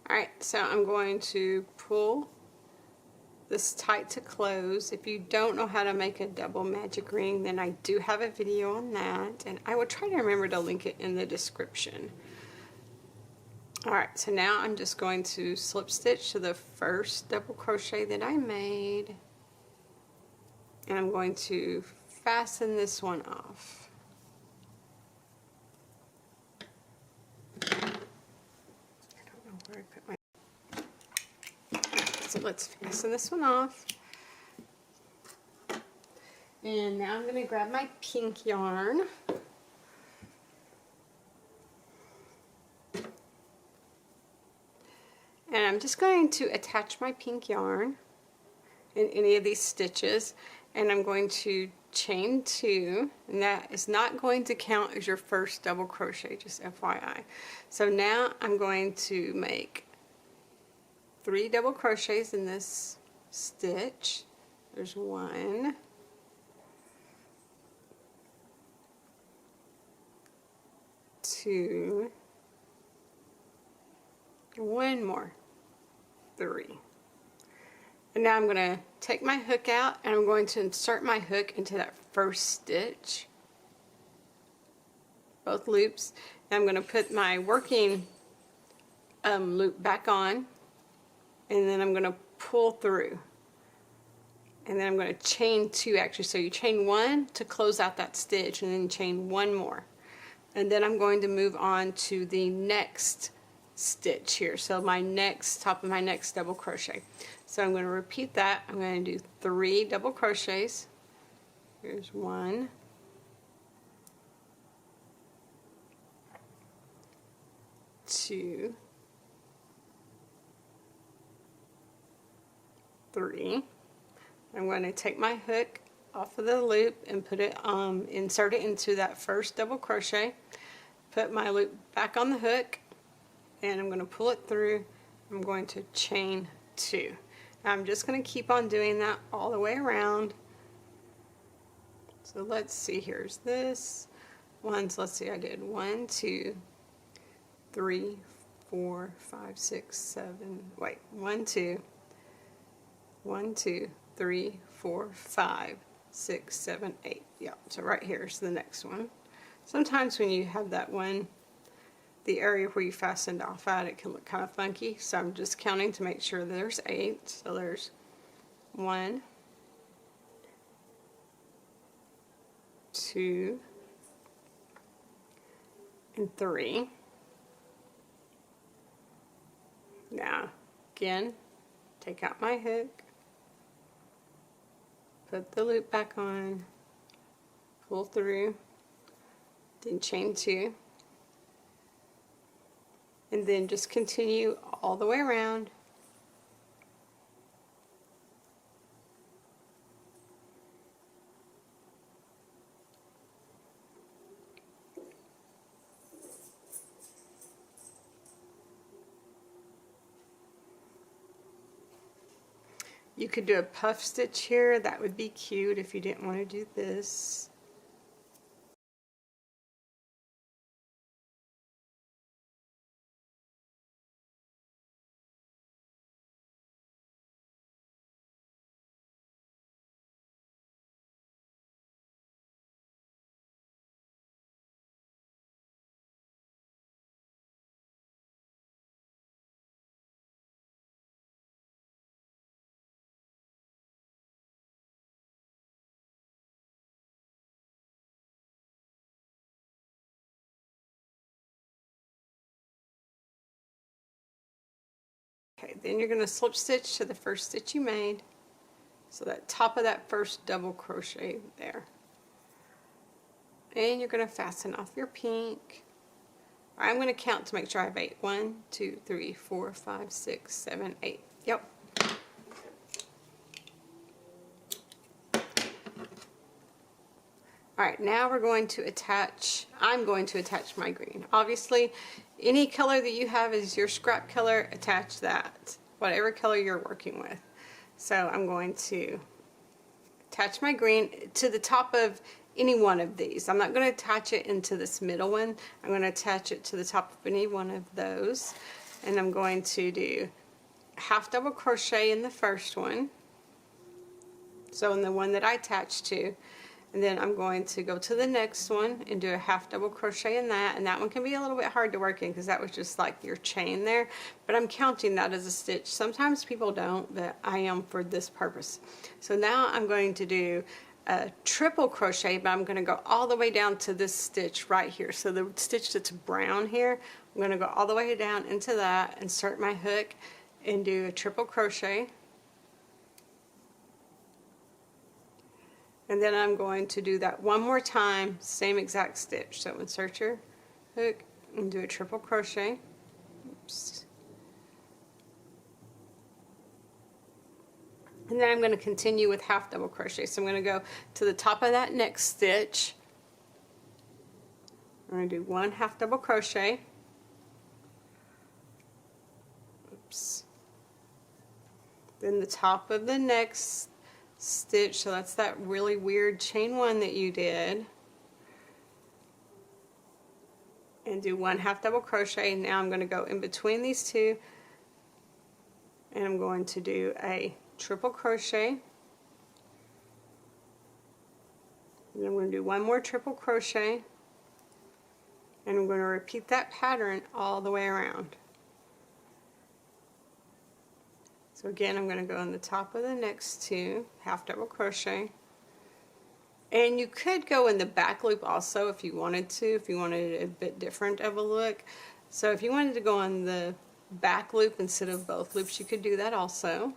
Alright, so I'm going to pull this tight to close. If you don't know how to make a double magic ring, then I do have a video on that, and I will try to remember to link it in the description. Alright, so now I'm just going to slip stitch to the first double crochet that I made, and I'm going to fasten this one off. I don't know where I put my... So let's fasten this one off. And now I'm going to grab my pink yarn. And I'm just going to attach my pink yarn in any of these stitches, and I'm going to chain 2, and that is not going to count as your first double crochet, just FYI. So now I'm going to make 3 double crochets in this stitch. There's 1, 2, 1 more, 3. And now I'm going to take my hook out, and I'm going to insert my hook into that first stitch, both loops, and I'm going to put my working loop back on, and then I'm going to pull through, and then I'm going to chain 2 actually. So you chain 1 to close out that stitch, and then chain 1 more, and then I'm going to move on to the next stitch here, so my next top of my next double crochet. So I'm going to repeat that. I'm going to do 3 double crochets. Here's 1, 2, 3. I'm going to take my hook off of the loop and put it insert it into that first double crochet, put my loop back on the hook, and I'm going to pull it through. I'm going to chain 2. I'm just going to keep on doing that all the way around. So let's see, here's this one. So let's see, I did 1, 2, 3, 4, 5, 6, 7, wait, 1, 2, 1, 2, 3, 4, 5, 6, 7, 8. Yeah, so right here's the next one. Sometimes when you have that one, the area where you fastened off at, it can look kind of funky, so I'm just counting to make sure there's 8. So there's 1, 2, and 3. Now again, take out my hook, put the loop back on, pull through, then chain 2. And then just continue all the way around. You could do a puff stitch here. That would be cute if you didn't want to do this. Okay, then you're going to slip stitch to the first stitch you made, so that top of that first double crochet there, and you're going to fasten off your pink. I'm going to count to make sure I have 8. 1, 2, 3, 4, 5, 6, 7, 8. Yep. Alright, now we're going to attach, I'm going to attach my green. Obviously, any color that you have is your scrap color, attach that. Whatever color you're working with. So I'm going to attach my green to the top of any one of these. I'm not going to attach it into this middle one. I'm going to attach it to the top of any one of those. and I'm going to do half double crochet in the first one, so in the one that I attached to, and then I'm going to go to the next one and do a half double crochet in that, and that one can be a little bit hard to work in because that was just like your chain there, but I'm counting that as a stitch. Sometimes people don't, but I am for this purpose. So now I'm going to do a triple crochet, but I'm going to go all the way down to this stitch right here. So the stitch that's brown here, I'm going to go all the way down into that, insert my hook, and do a triple crochet. And then I'm going to do that one more time, same exact stitch. So insert your hook and do a triple crochet. Oops. And then I'm going to continue with half double crochet. So I'm going to go to the top of that next stitch. I'm going to do one half double crochet. Oops. Then the top of the next stitch, so that's that really weird chain one that you did, and do one half double crochet. Now I'm going to go in between these two, and I'm going to do a triple crochet, and I'm going to do one more triple crochet, and I'm going to repeat that pattern all the way around. So again, I'm going to go on the top of the next two, half double crochet. And you could go in the back loop also if you wanted to, if you wanted a bit different of a look. So if you wanted to go on the back loop instead of both loops, you could do that also.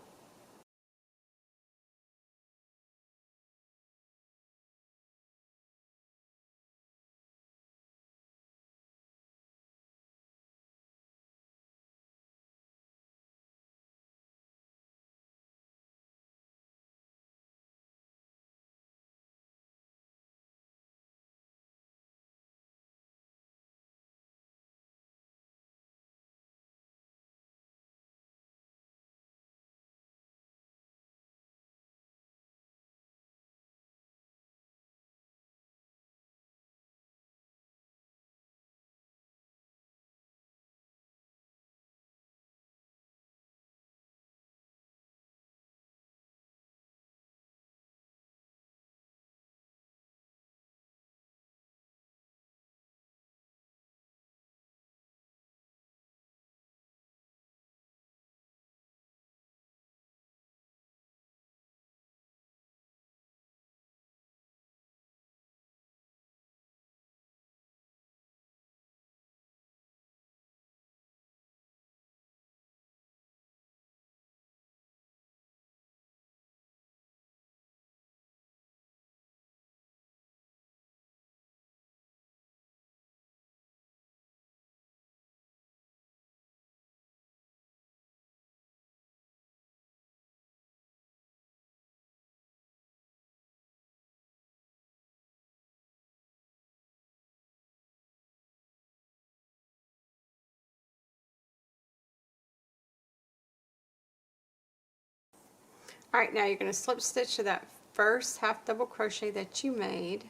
Alright, now you're going to slip stitch to that first half double crochet that you made.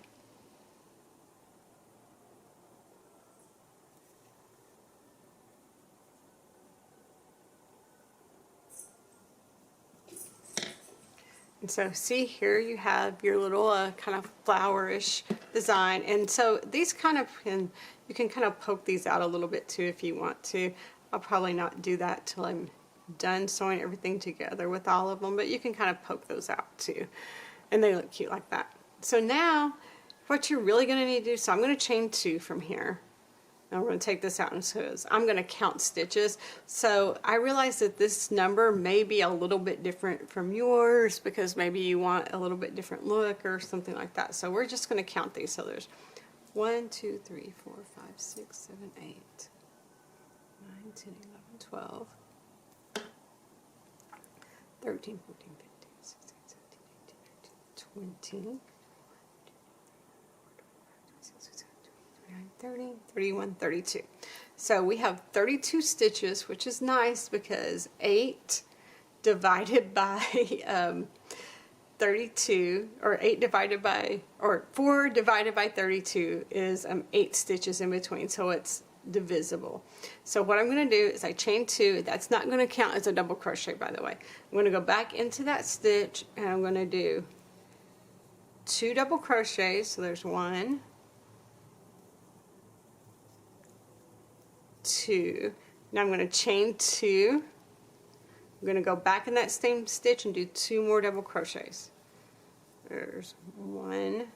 And so see here you have your little kind of flowerish design, and so these kind of you can kind of poke these out a little bit too if you want to. I'll probably not do that till I'm done sewing everything together with all of them, but you can kind of poke those out too, and they look cute like that. So now what you're really going to need to do, so I'm going to chain 2 from here. Now we're going to take this out, and so I'm going to count stitches. So I realize that this number may be a little bit different from yours because maybe you want a little bit different look or something like that. So we're just going to count these. So there's 1, 2, 3, 4, 5, 6, 7, 8, 9, 10, 11, 12, 13, 14, 15, 16, 17, 18, 19, 20, 30, 31, 32. So we have 32 stitches, which is nice because 8 divided by 32, or 8 divided by, or 4 divided by 32 is 8 stitches in between. So it's divisible. So what I'm going to do is I chain 2. That's not going to count as a double crochet, by the way. I'm going to go back into that stitch and I'm going to do 2 double crochets. So there's 1, 2. Now I'm going to chain 2. I'm going to go back in that same stitch and do 2 more double crochets. There's 1,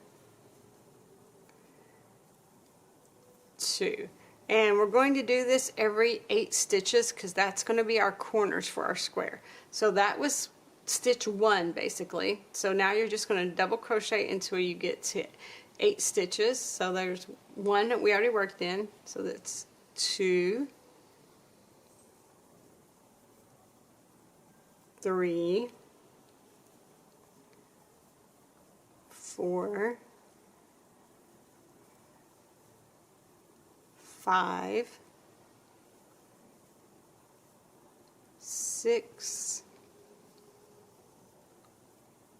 2. And we're going to do this every 8 stitches because that's going to be our corners for our square. So that was stitch 1 basically. So now you're just going to double crochet until you get to 8 stitches. So there's 1 that we already worked in. So that's 2, 3, 4, 5, 6,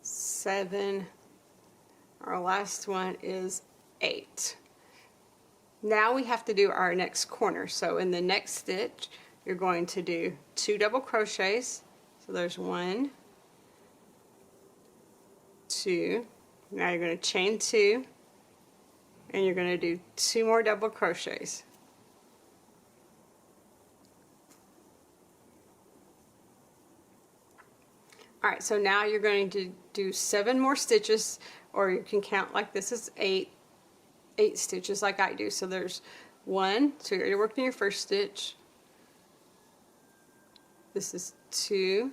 7, our last one is 8. Now we have to do our next corner. So in the next stitch, you're going to do 2 double crochets. So there's 1, 2. Now you're going to chain 2, and you're going to do 2 more double crochets. Alright, so now you're going to do 7 more stitches, or you can count like this is 8 stitches like I do. So there's 1, so you're working your first stitch. This is 2,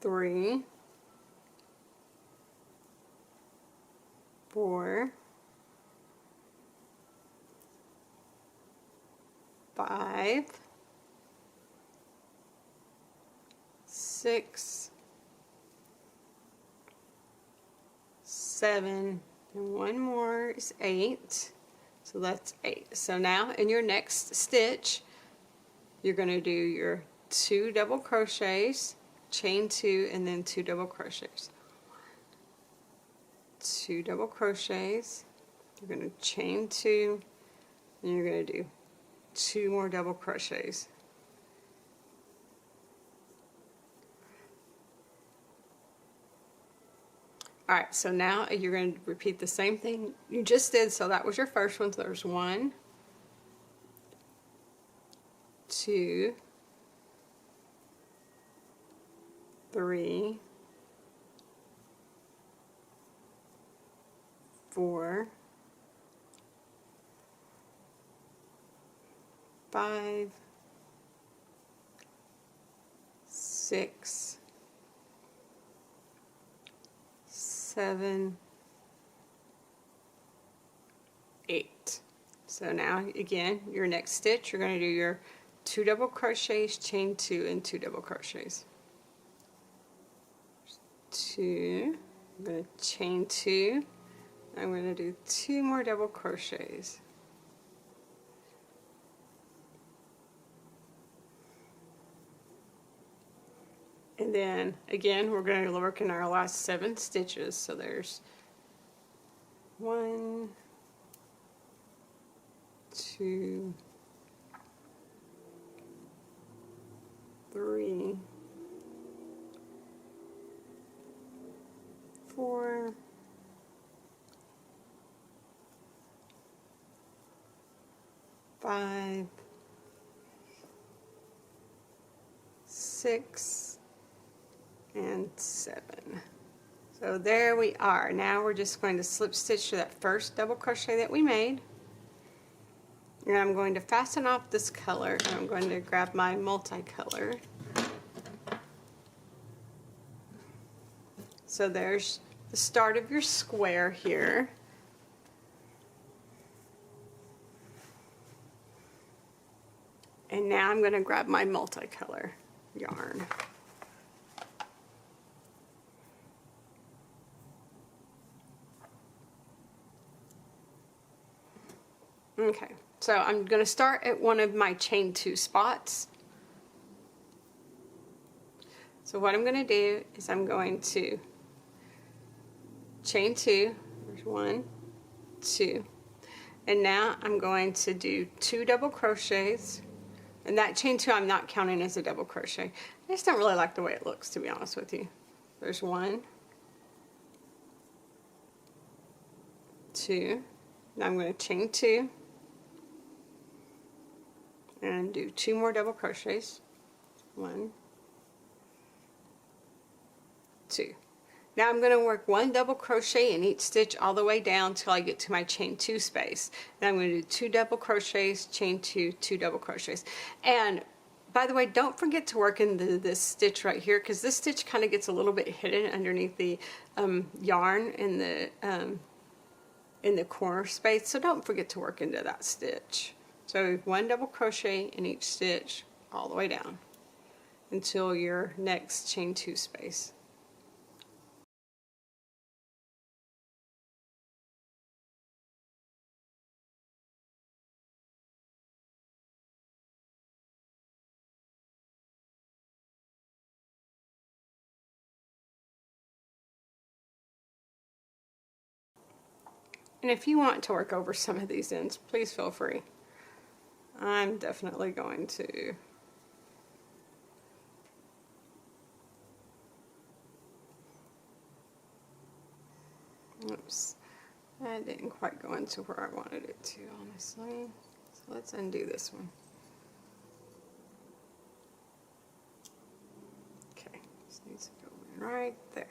3, 4, 5, 6, 7, and 1 more is 8. So that's 8. So now in your next stitch, you're going to do your 2 double crochets, chain 2, and then 2 double crochets. 2 double crochets, you're going to chain 2, and you're going to do 2 more double crochets. Alright, so now you're going to repeat the same thing you just did. So that was your first one. So there's 1, 2, 3, 4, 5, 6, 7, 8. So now again, your next stitch, you're going to do your 2 double crochets, chain 2, and 2 double crochets. 2, I'm going to chain 2, I'm going to do 2 more double crochets. And then again, we're going to work in our last 7 stitches. So there's 1, 2, 3, 4, 5, 6, and 7. So there we are. Now we're just going to slip stitch to that first double crochet that we made. And I'm going to fasten off this color, and I'm going to grab my multicolor. So there's the start of your square here. And now I'm going to grab my multicolor yarn. Okay, so I'm going to start at one of my chain 2 spots. So what I'm going to do is I'm going to chain 2, there's 1, 2, And now I'm going to do 2 double crochets, and that chain 2 I'm not counting as a double crochet. I just don't really like the way it looks, to be honest with you. There's 1, 2, now I'm going to chain 2 and do 2 more double crochets. 1, 2. Now I'm going to work 1 double crochet in each stitch all the way down till I get to my chain 2 space. Then I'm going to do 2 double crochets, chain 2, 2 double crochets. And by the way, don't forget to work into this stitch right here, because this stitch kind of gets a little bit hidden underneath the yarn in the corner space, so don't forget to work into that stitch. So 1 double crochet in each stitch all the way down until your next chain 2 space. And if you want to work over some of these ends, please feel free. I'm definitely going to. Oops, that didn't quite go into where I wanted it to, honestly. So let's undo this one. Okay, this needs to go in right there.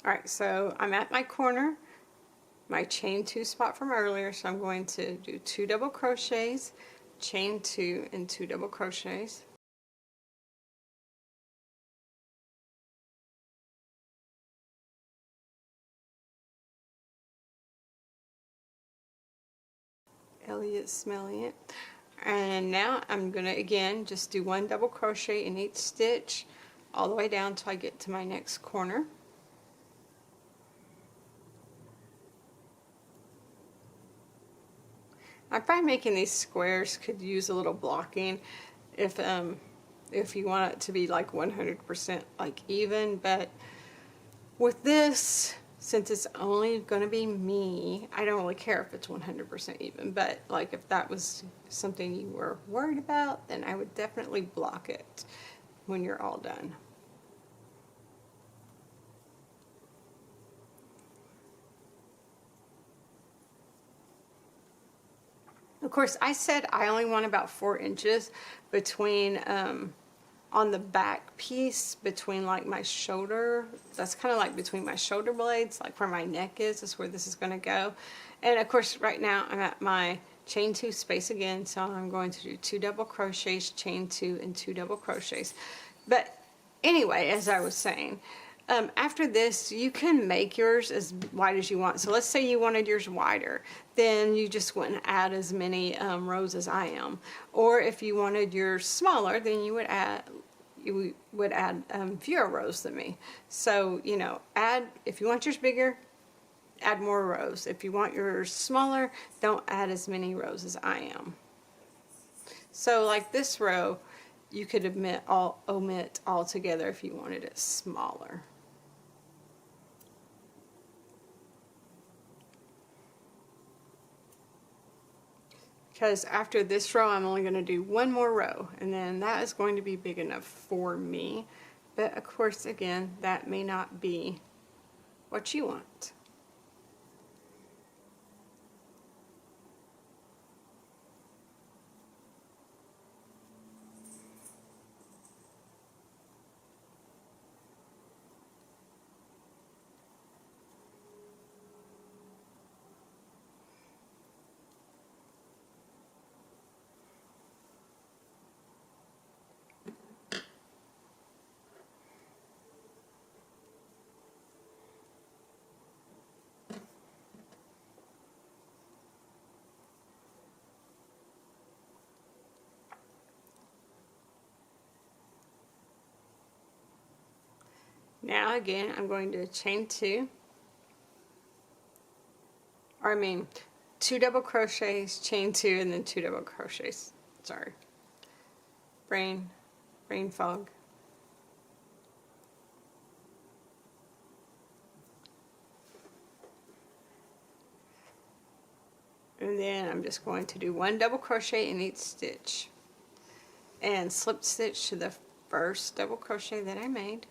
Alright, so I'm at my corner, my chain 2 spot from earlier, so I'm going to do 2 double crochets, chain 2, and 2 double crochets. Elliot's smelling it. And now I'm going to again just do 1 double crochet in each stitch all the way down till I get to my next corner. I find making these squares could use a little blocking if you want it to be like 100% like even, but with this, since it's only going to be me, I don't really care if it's 100% even, but like if that was something you were worried about, then I would definitely block it when you're all done. Of course, I said I only want about 4 inches between, on the back piece, between like my shoulder. That's kind of like between my shoulder blades, like where my neck is where this is going to go. And of course, right now I'm at my chain 2 space again, so I'm going to do 2 double crochets, chain 2, and 2 double crochets. But anyway, as I was saying, after this, you can make yours as wide as you want. So let's say you wanted yours wider, then you just wouldn't add as many rows as I am. Or if you wanted yours smaller, then you would add fewer rows than me. So, you know, if you want yours bigger, add more rows. If you want yours smaller, don't add as many rows as I am. So like this row, you could omit altogether if you wanted it smaller. Because after this row, I'm only going to do 1 more row, and then that is going to be big enough for me. But of course, again, that may not be what you want. Now again, I'm going to chain 2, or I mean 2 double crochets, chain 2, and then 2 double crochets. Sorry. Brain rain fog. And then I'm just going to do 1 double crochet in each stitch and slip stitch to the first double crochet that I made.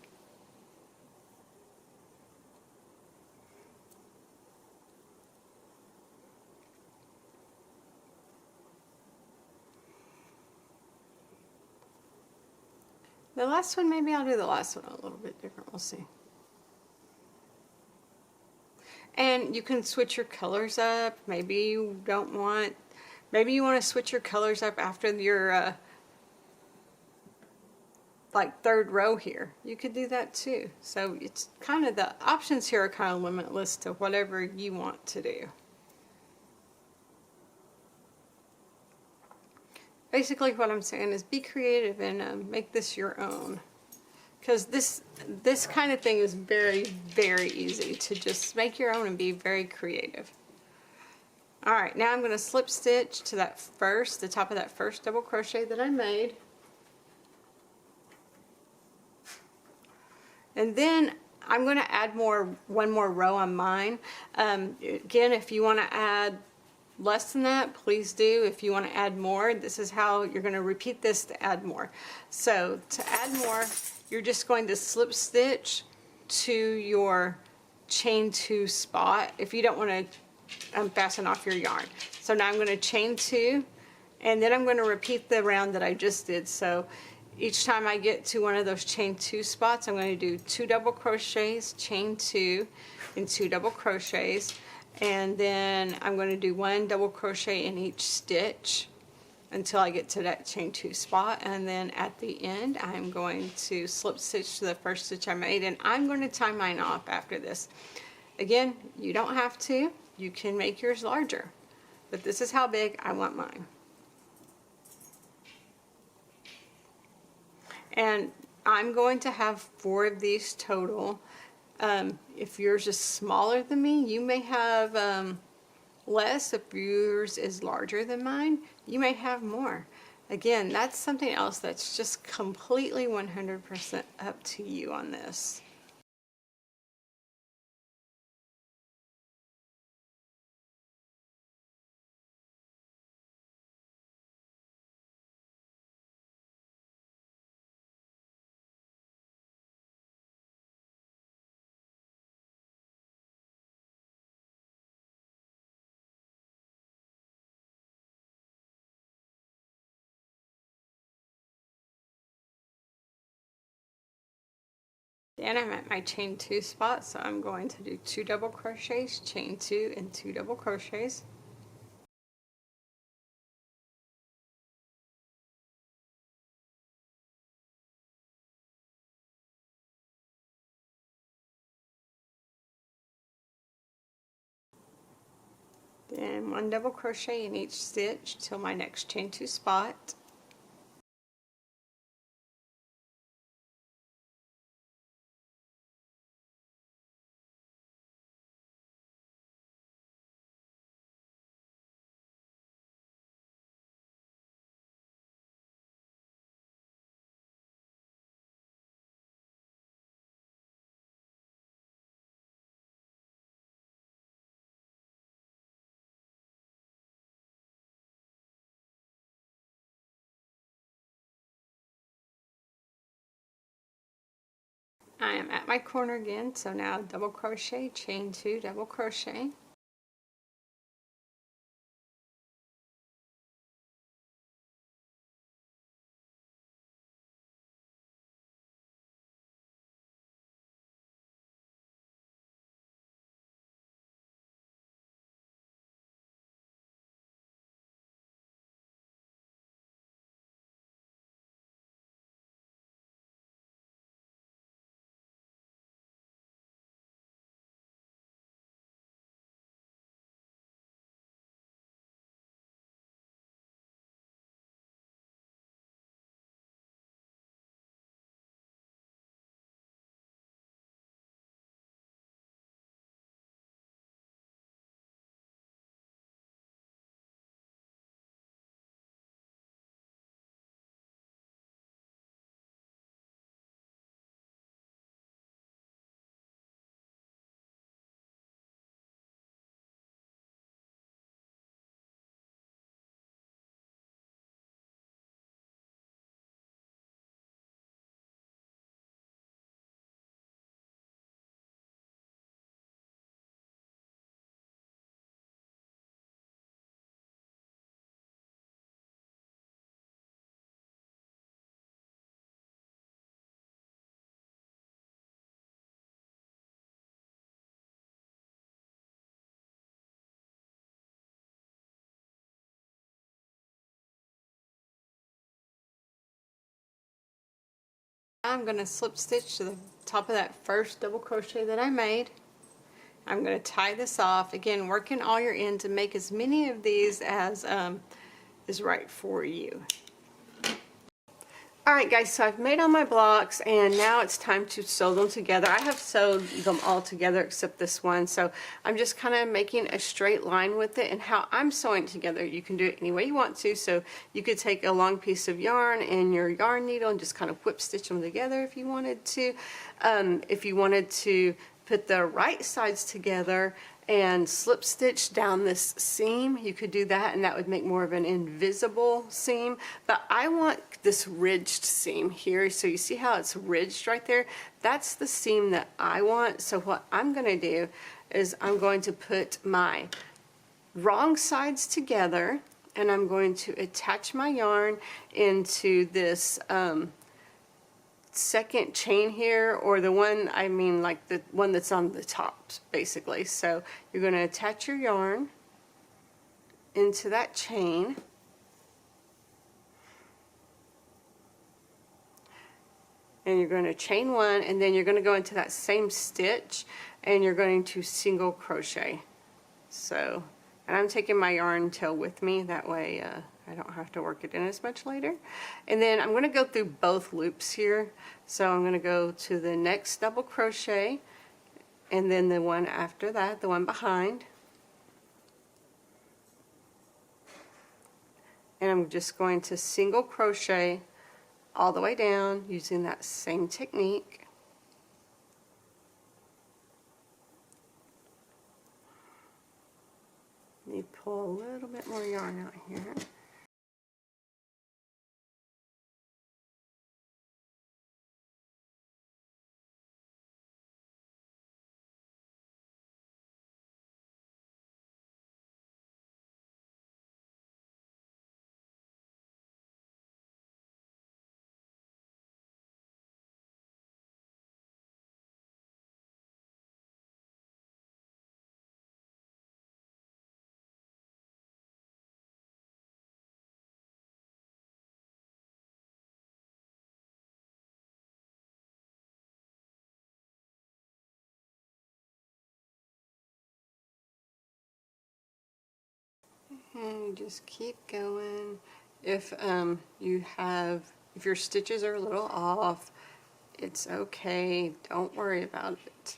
The last one, maybe I'll do the last one a little bit different, we'll see. And you can switch your colors up. Maybe you don't want, maybe you want to switch your colors up after your like 3rd row here. You could do that too. So it's kind of, the options here are kind of limitless to whatever you want to do. Basically what I'm saying is be creative and make this your own. Because this kind of thing is very, very easy to just make your own and be very creative. Alright, now I'm going to slip stitch to that the top of that first double crochet that I made. And then I'm going to add one more row on mine. Again, if you want to add less than that, please do. If you want to add more, this is how you're going to repeat this to add more. So to add more, you're just going to slip stitch to your chain 2 spot if you don't want to fasten off your yarn. So now I'm going to chain 2, and then I'm going to repeat the round that I just did. So each time I get to one of those chain 2 spots, I'm going to do 2 double crochets, chain 2, and 2 double crochets, and then I'm going to do 1 double crochet in each stitch until I get to that chain 2 spot, and then at the end I'm going to slip stitch to the first stitch I made, and I'm going to tie mine off after this. Again, you don't have to. You can make yours larger, but this is how big I want mine. And I'm going to have 4 of these total. If yours is smaller than me, you may have less. If yours is larger than mine, you may have more. Again, that's something else that's just completely 100% up to you on this. Then I'm at my chain 2 spot, so I'm going to do 2 double crochets, chain 2, and 2 double crochets. Then 1 double crochet in each stitch till my next chain 2 spot. I am at my corner again, so now double crochet, chain 2, double crochet. I'm going to slip stitch to the top of that first double crochet that I made. I'm going to tie this off. Again, working all your ends and make as many of these as is right for you. Alright guys, so I've made all my blocks and now it's time to sew them together. I have sewed them all together except this one, so I'm just kind of making a straight line with it. And how I'm sewing it together, you can do it any way you want to. So you could take a long piece of yarn and your yarn needle and just kind of whip stitch them together if you wanted to. If you wanted to put the right sides together and slip stitch down this seam, you could do that, and that would make more of an invisible seam. But I want this ridged seam here, so you see how it's ridged right there? That's the seam that I want. So what I'm going to do is I'm going to put my wrong sides together, and I'm going to attach my yarn into this second chain here, or the one, I mean like the one that's on the top basically. So you're going to attach your yarn into that chain, and you're going to chain one, and then you're going to go into that same stitch and you're going to single crochet. So, and I'm taking my yarn tail with me, that way I don't have to work it in as much later. And then I'm going to go through both loops here. So I'm going to go to the next double crochet, and then the one after that, the one behind. And I'm just going to single crochet all the way down using that same technique. Let me pull a little bit more yarn out here. And you just keep going. If if your stitches are a little off, it's okay. Don't worry about it.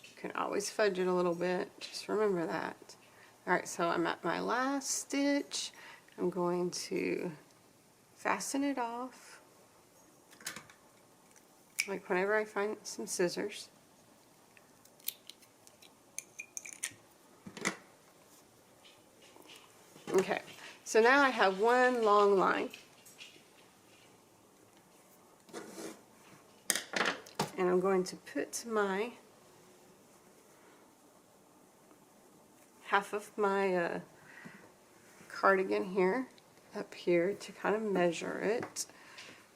You can always fudge it a little bit. Just remember that. Alright, so I'm at my last stitch. I'm going to fasten it off, like whenever I find some scissors. Okay, so now I have one long line. And I'm going to put my half of my cardigan here up here to kind of measure it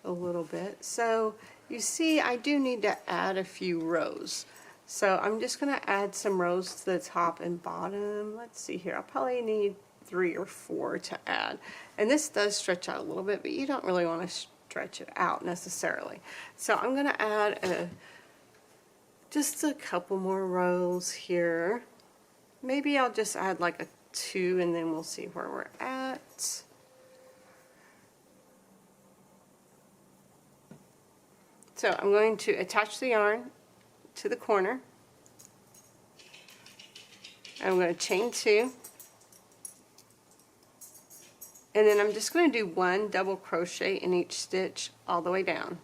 a little bit. So you see I do need to add a few rows. So I'm just going to add some rows to the top and bottom. Let's see here, I'll probably need 3 or 4 to add. And this does stretch out a little bit, but you don't really want to stretch it out necessarily. So I'm going to add just a couple more rows here. Maybe I'll just add like a 2, and then we'll see where we're at. So I'm going to attach the yarn to the corner. I'm going to chain 2. And then I'm just going to do 1 double crochet in each stitch all the way down.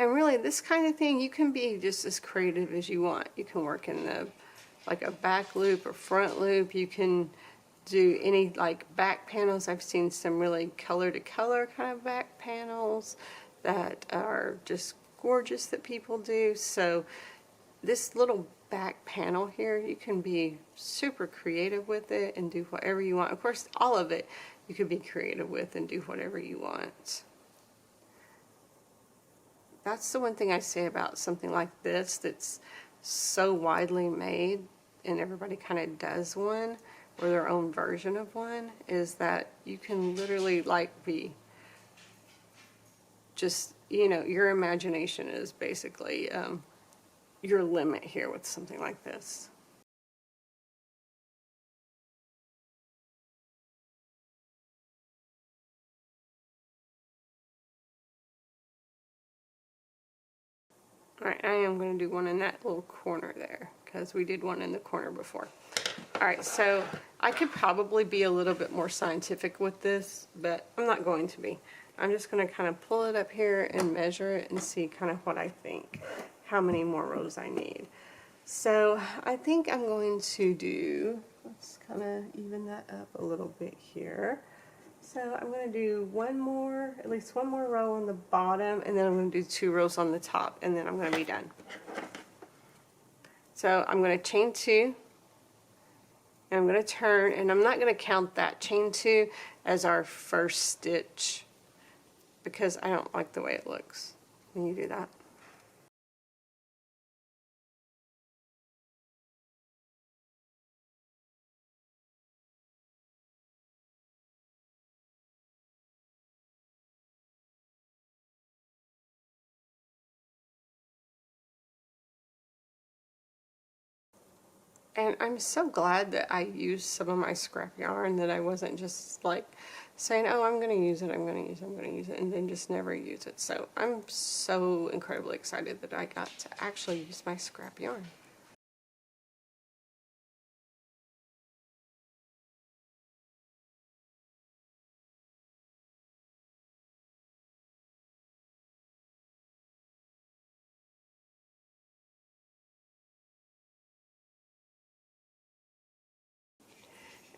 And really, this kind of thing, you can be just as creative as you want. You can work in like a back loop or front loop. You can do any like back panels. I've seen some really color to color kind of back panels that are just gorgeous that people do. So this little back panel here, you can be super creative with it and do whatever you want. Of course, all of it you could be creative with and do whatever you want. That's the one thing I say about something like this that's so widely made and everybody kind of does one or their own version of one, is that you can literally like be just, you know, your imagination is basically your limit here with something like this. Alright, I am going to do one in that little corner there because we did one in the corner before. Alright, so I could probably be a little bit more scientific with this, but I'm not going to be. I'm just going to kind of pull it up here and measure it and see kind of what I think, how many more rows I need. So I think I'm going to do, let's kind of even that up a little bit here. So I'm going to do one more, at least one more row on the bottom, and then I'm going to do 2 rows on the top, and then I'm going to be done. So I'm going to chain 2, and I'm going to turn, and I'm not going to count that chain 2 as our first stitch because I don't like the way it looks when you do that. And I'm so glad that I used some of my scrap yarn, that I wasn't just like saying, oh, I'm going to use it, I'm going to use it, I'm going to use it, and then just never use it. So I'm so incredibly excited that I got to actually use my scrap yarn.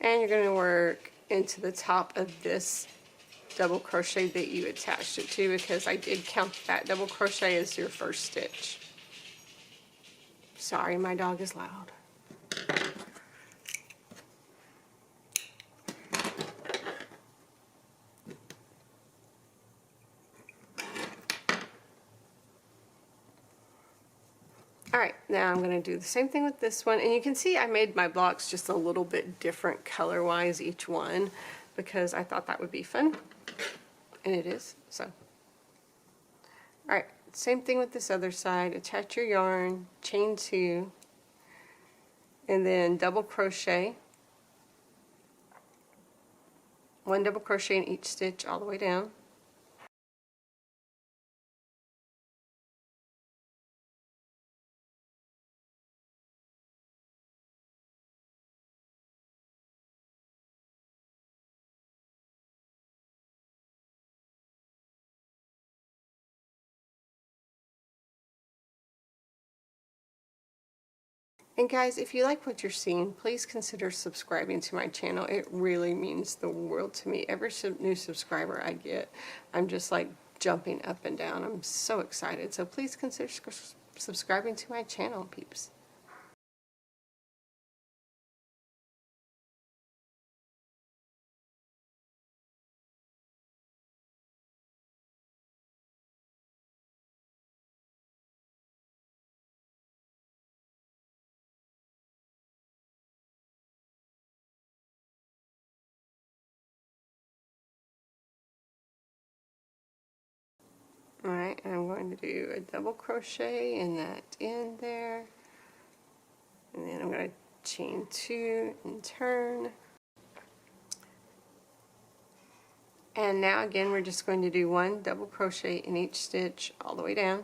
And you're going to work into the top of this double crochet that you attached it to, because I did count that double crochet as your first stitch. Sorry, my dog is loud. Alright, now I'm going to do the same thing with this one, and you can see I made my blocks just a little bit different color wise each one because I thought that would be fun, and it is. So alright, same thing with this other side. Attach your yarn, chain 2, and then double crochet, 1 double crochet in each stitch all the way down. And guys, if you like what you're seeing, please consider subscribing to my channel. It really means the world to me. Every new subscriber I get, I'm just like jumping up and down. I'm so excited. So please consider subscribing to my channel, peeps. Alright, and I'm going to do a double crochet in that end there, and then I'm going to chain 2 and turn. And now again we're just going to do 1 double crochet in each stitch all the way down.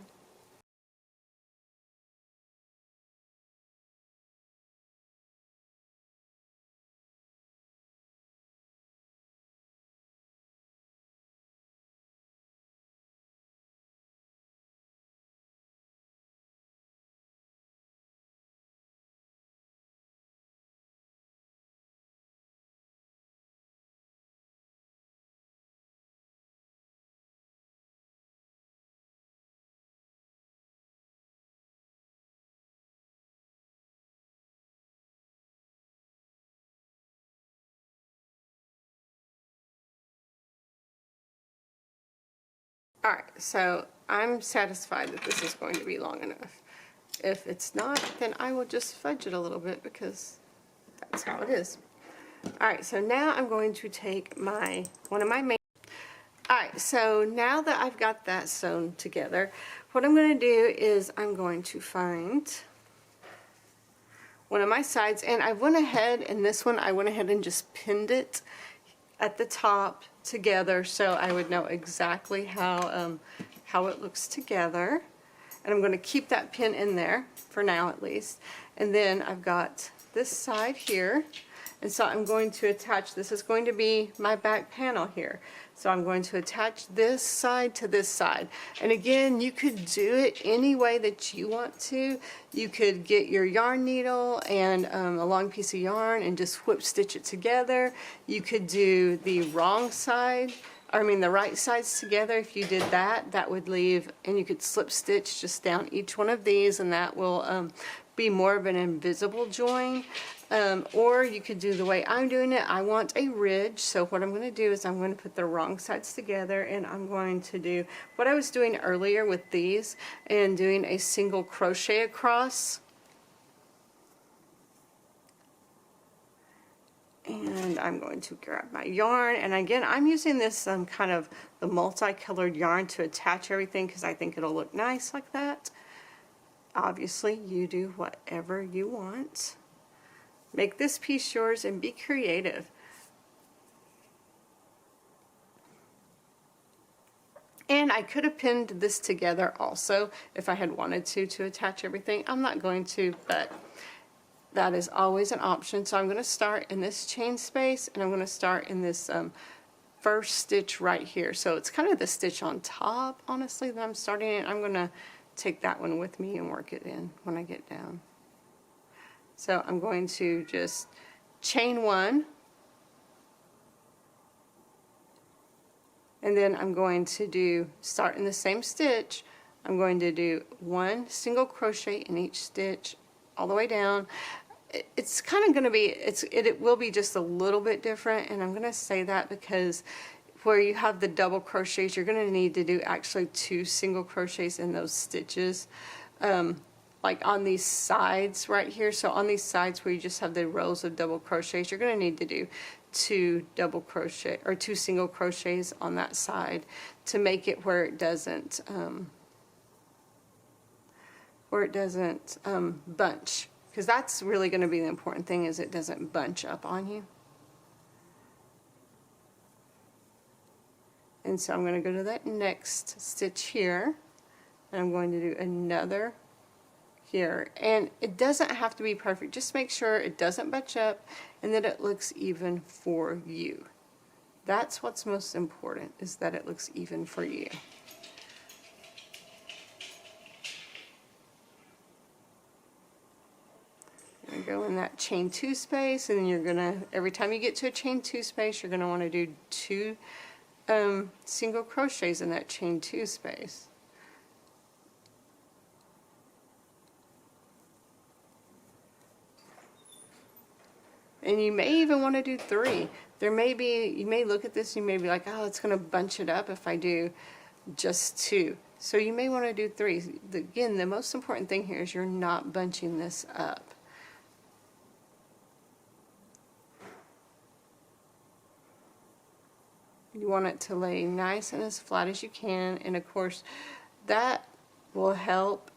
Alright, so I'm satisfied that this is going to be long enough. If it's not, then I will just fudge it a little bit because that's how it is. Alright, so now I'm going to take one of my main. Alright, so now that I've got that sewn together, what I'm going to do is I'm going to find one of my sides, and I went ahead, in this one, I went ahead and just pinned it at the top together so I would know exactly how it looks together. And I'm going to keep that pin in there for now at least. And then I've got this side here, and so I'm going to attach, this is going to be my back panel here. So I'm going to attach this side to this side. And again, you could do it any way that you want to. You could get your yarn needle and a long piece of yarn and just whip stitch it together. You could do the wrong side, the right sides together. If you did that, that would leave, and you could slip stitch just down each one of these, and that will be more of an invisible join. Or you could do the way I'm doing it. I want a ridge, so what I'm going to do is I'm going to put the wrong sides together, and I'm going to do what I was doing earlier with these and doing a single crochet across. And I'm going to grab my yarn, and again I'm using this kind of the multicolored yarn to attach everything because I think it'll look nice like that. Obviously you do whatever you want. Make this piece yours and be creative. And I could have pinned this together also if I had wanted to attach everything. I'm not going to, but that is always an option. So I'm going to start in this chain space, and I'm going to start in this first stitch right here. So it's kind of the stitch on top, honestly, that I'm starting in. I'm going to take that one with me and work it in when I get down. So I'm going to just chain one, and then I'm going to start in the same stitch. I'm going to do one single crochet in each stitch all the way down. It's kind of going to be, it will be just a little bit different, and I'm going to say that because where you have the double crochets, you're going to need to do actually 2 single crochets in those stitches. Like on these sides right here, so on these sides where you just have the rows of double crochets, you're going to need to do 2 double crochet or 2 single crochets on that side to make it where it doesn't bunch, because that's really going to be the important thing, is it doesn't bunch up on you. And so I'm going to go to that next stitch here, and I'm going to do another here, and it doesn't have to be perfect, just make sure it doesn't bunch up and that it looks even for you. That's what's most important, is that it looks even for you. You're gonna go in that chain 2 space, and then you're gonna, every time you get to a chain 2 space, you're gonna want to do 2 single crochets in that chain 2 space. And you may even want to do 3. There may be, you may look at this, you may be like, oh, it's going to bunch it up if I do just 2. So you may want to do 3. Again, the most important thing here is you're not bunching this up. You want it to lay nice and as flat as you can, and of course that will help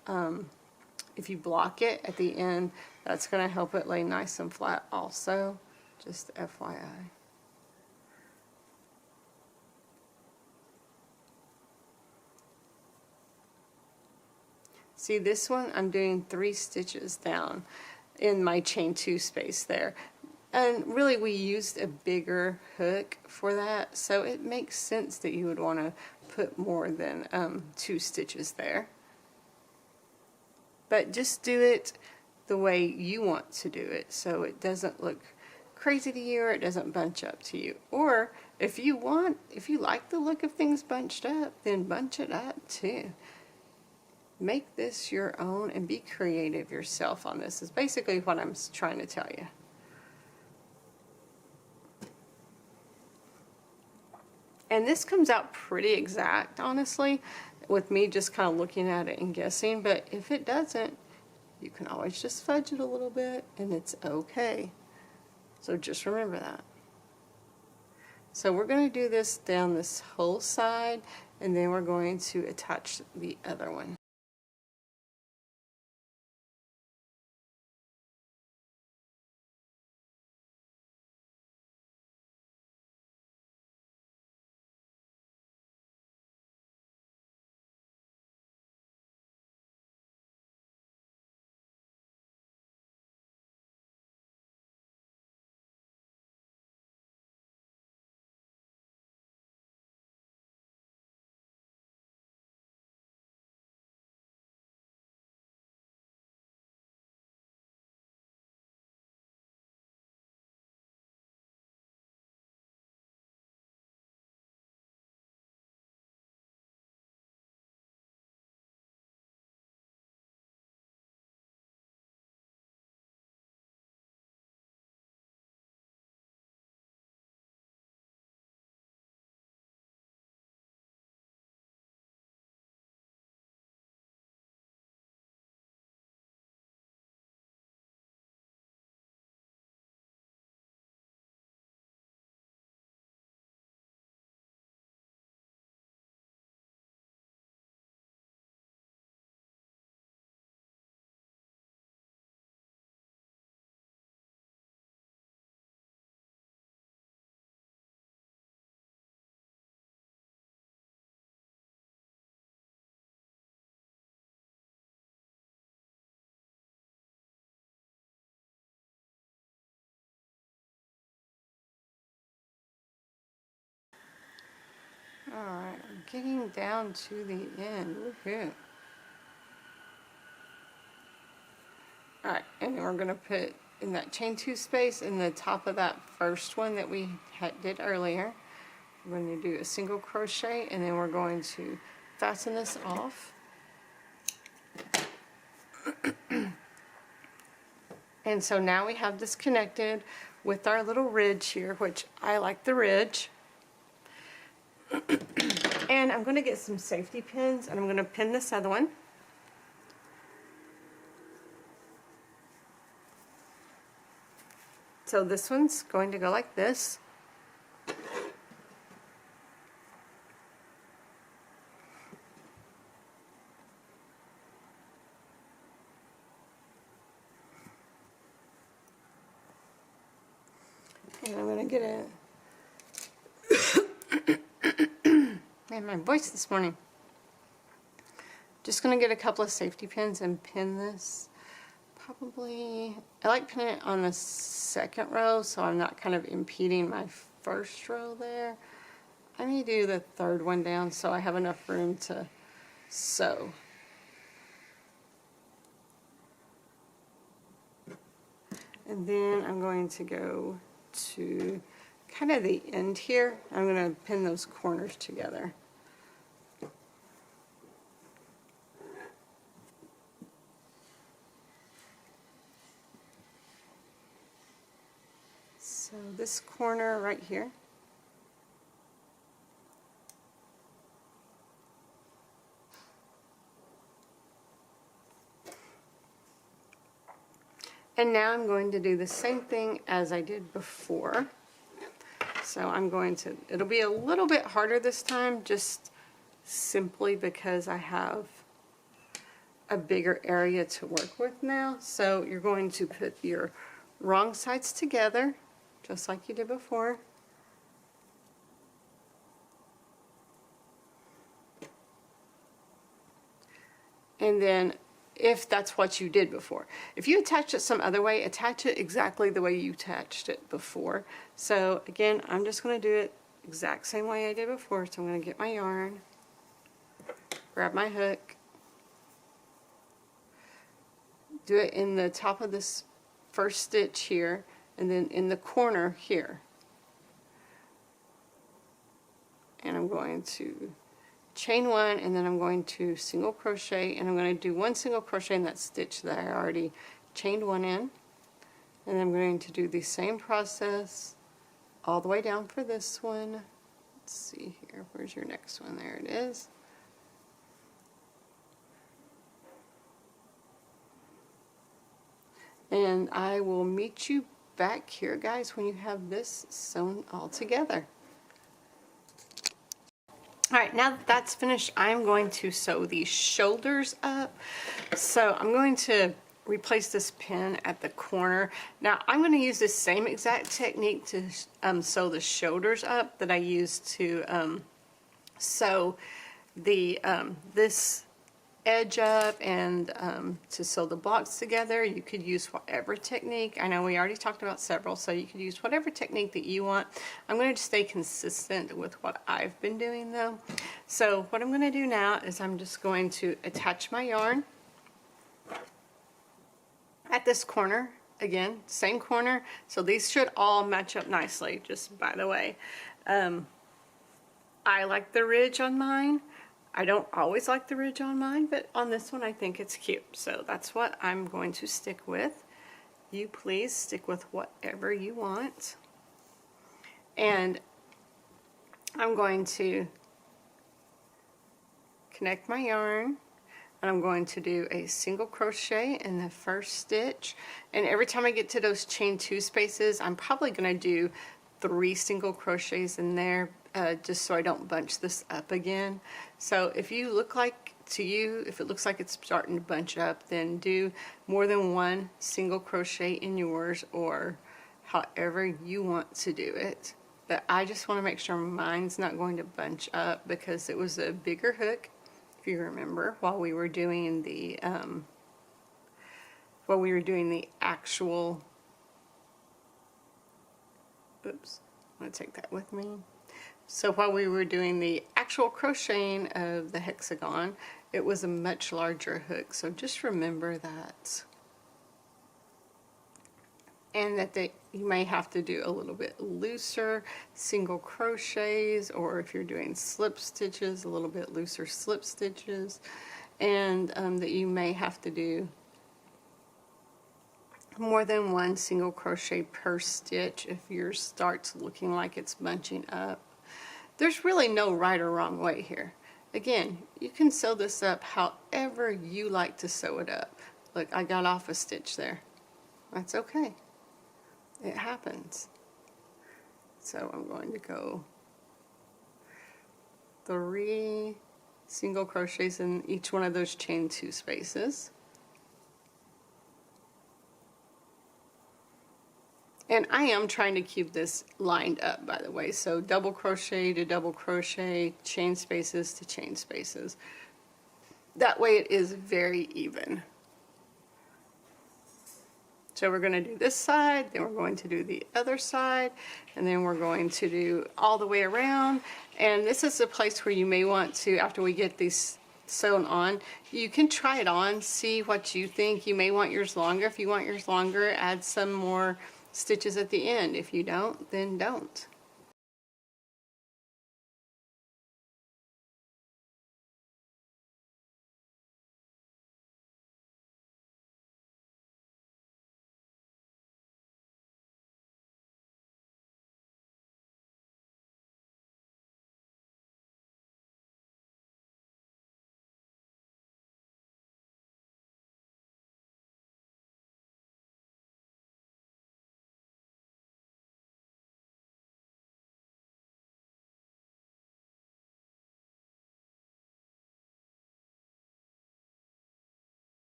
if you block it at the end. That's going to help it lay nice and flat also, just FYI. See, this one I'm doing 3 stitches down in my chain 2 space there. And really we used a bigger hook for that, so it makes sense that you would want to put more than 2 stitches there. But just do it the way you want to do it, so it doesn't look crazy to you or it doesn't bunch up to you. Or if you like the look of things bunched up, then bunch it up too. Make this your own and be creative yourself on this, is basically what I'm trying to tell you. And this comes out pretty exact, honestly, with me just kind of looking at it and guessing. But if it doesn't, you can always just fudge it a little bit and it's okay. So just remember that. So we're going to do this down this whole side, and then we're going to attach the other one. Alright, I'm getting down to the end. Woohoo. Alright, and then we're going to put in that chain 2 space in the top of that first one that we did earlier. We're going to do a single crochet, and then we're going to fasten this off. And so now we have this connected with our little ridge here, which I like the ridge. And I'm going to get some safety pins, and I'm going to pin this other one. So this one's going to go like this. And I'm going to get a... Man, my voice this morning. Just going to get a couple of safety pins and pin this. Probably, I like pinning it on the second row so I'm not kind of impeding my first row there. I may do the third one down so I have enough room to sew. And then I'm going to go to kind of the end here. I'm going to pin those corners together. So this corner right here. And now I'm going to do the same thing as I did before. So I'm going to, it'll be a little bit harder this time, just simply because I have a bigger area to work with now. So you're going to put your wrong sides together, just like you did before. And then, if that's what you did before. If you attach it some other way, attach it exactly the way you attached it before. So again, I'm just going to do it exact same way I did before. So I'm going to get my yarn, grab my hook, do it in the top of this first stitch here, and then in the corner here. And I'm going to chain one, and then I'm going to single crochet, and I'm going to do one single crochet in that stitch that I already chained one in, and I'm going to do the same process all the way down for this one, let's see here, where's your next one? There it is. And I will meet you back here, guys, when you have this sewn all together. All right, now that that's finished, I'm going to sew these shoulders up. So I'm going to replace this pin at the corner. Now I'm going to use this same exact technique to sew the shoulders up that I used to sew the this edge up and to sew the blocks together. You could use whatever technique. I know we already talked about several, so you could use whatever technique that you want. I'm going to stay consistent with what I've been doing though. So what I'm going to do now is I'm just going to attach my yarn at this corner. Again, same corner, so these should all match up nicely, just by the way. I like the ridge on mine. I don't always like the ridge on mine, but on this one I think it's cute. So that's what I'm going to stick with. You please stick with whatever you want. And I'm going to connect my yarn, and I'm going to do a single crochet in the first stitch. And every time I get to those chain 2 spaces, I'm probably going to do 3 single crochets in there, just so I don't bunch this up again. So if you look like, to you, if it looks like it's starting to bunch up, then do more than 1 single crochet in yours, or however you want to do it. But I just want to make sure mine's not going to bunch up, because it was a bigger hook, if you remember, while we were doing the actual, oops, I'm going to take that with me. So while we were doing the actual crocheting of the hexagon, it was a much larger hook. So just remember that. And that you may have to do a little bit looser single crochets, or if you're doing slip stitches, a little bit looser slip stitches. And that you may have to do more than 1 single crochet per stitch if yours starts looking like it's bunching up. There's really no right or wrong way here. Again, you can sew this up however you like to sew it up. Look, I got off a stitch there. That's okay. It happens. So I'm going to go 3 single crochets in each one of those chain 2 spaces. And I am trying to keep this lined up, by the way. So double crochet to double crochet, chain spaces to chain spaces. That way it is very even. So we're going to do this side, then we're going to do the other side, and then we're going to do all the way around. And this is a place where you may want to, after we get these sewn on, you can try it on, see what you think. You may want yours longer. If you want yours longer, add some more stitches at the end. If you don't, then don't.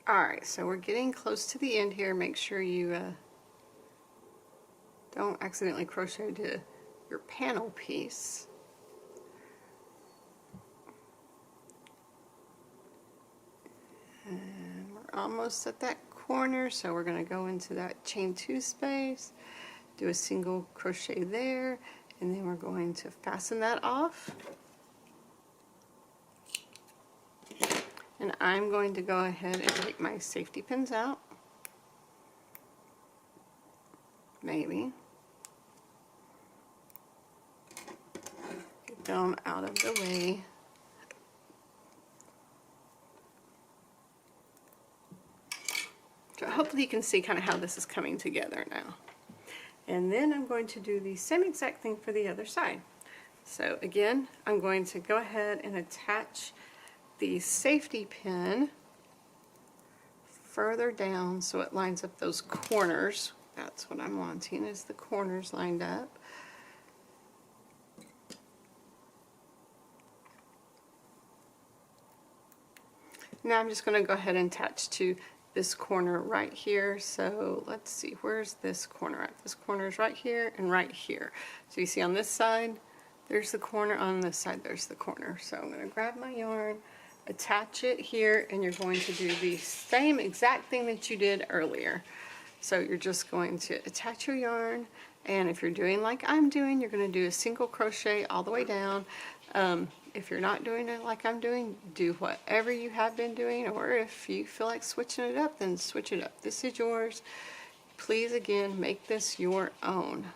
Alright, so we're getting close to the end here. Make sure you don't accidentally crochet to your panel piece. And we're almost at that corner, so we're going to go into that chain 2 space, do a single crochet there, and then we're going to fasten that off. And I'm going to go ahead and take my safety pins out. Maybe. Get them out of the way. So hopefully you can see kind of how this is coming together now. And then I'm going to do the same exact thing for the other side. So again, I'm going to go ahead and attach the safety pin further down so it lines up those corners. That's what I'm wanting, is the corners lined up. Now I'm just going to go ahead and attach to this corner right here. So let's see, where's this corner at? This corner is right here and right here. So you see on this side, there's the corner, on this side there's the corner. So I'm going to grab my yarn, attach it here, and you're going to do the same exact thing that you did earlier. So you're just going to attach your yarn, and if you're doing like I'm doing, you're going to do a single crochet all the way down. If you're not doing it like I'm doing, do whatever you have been doing, or if you feel like switching it up, then switch it up. This is yours. Please, again, make this your own.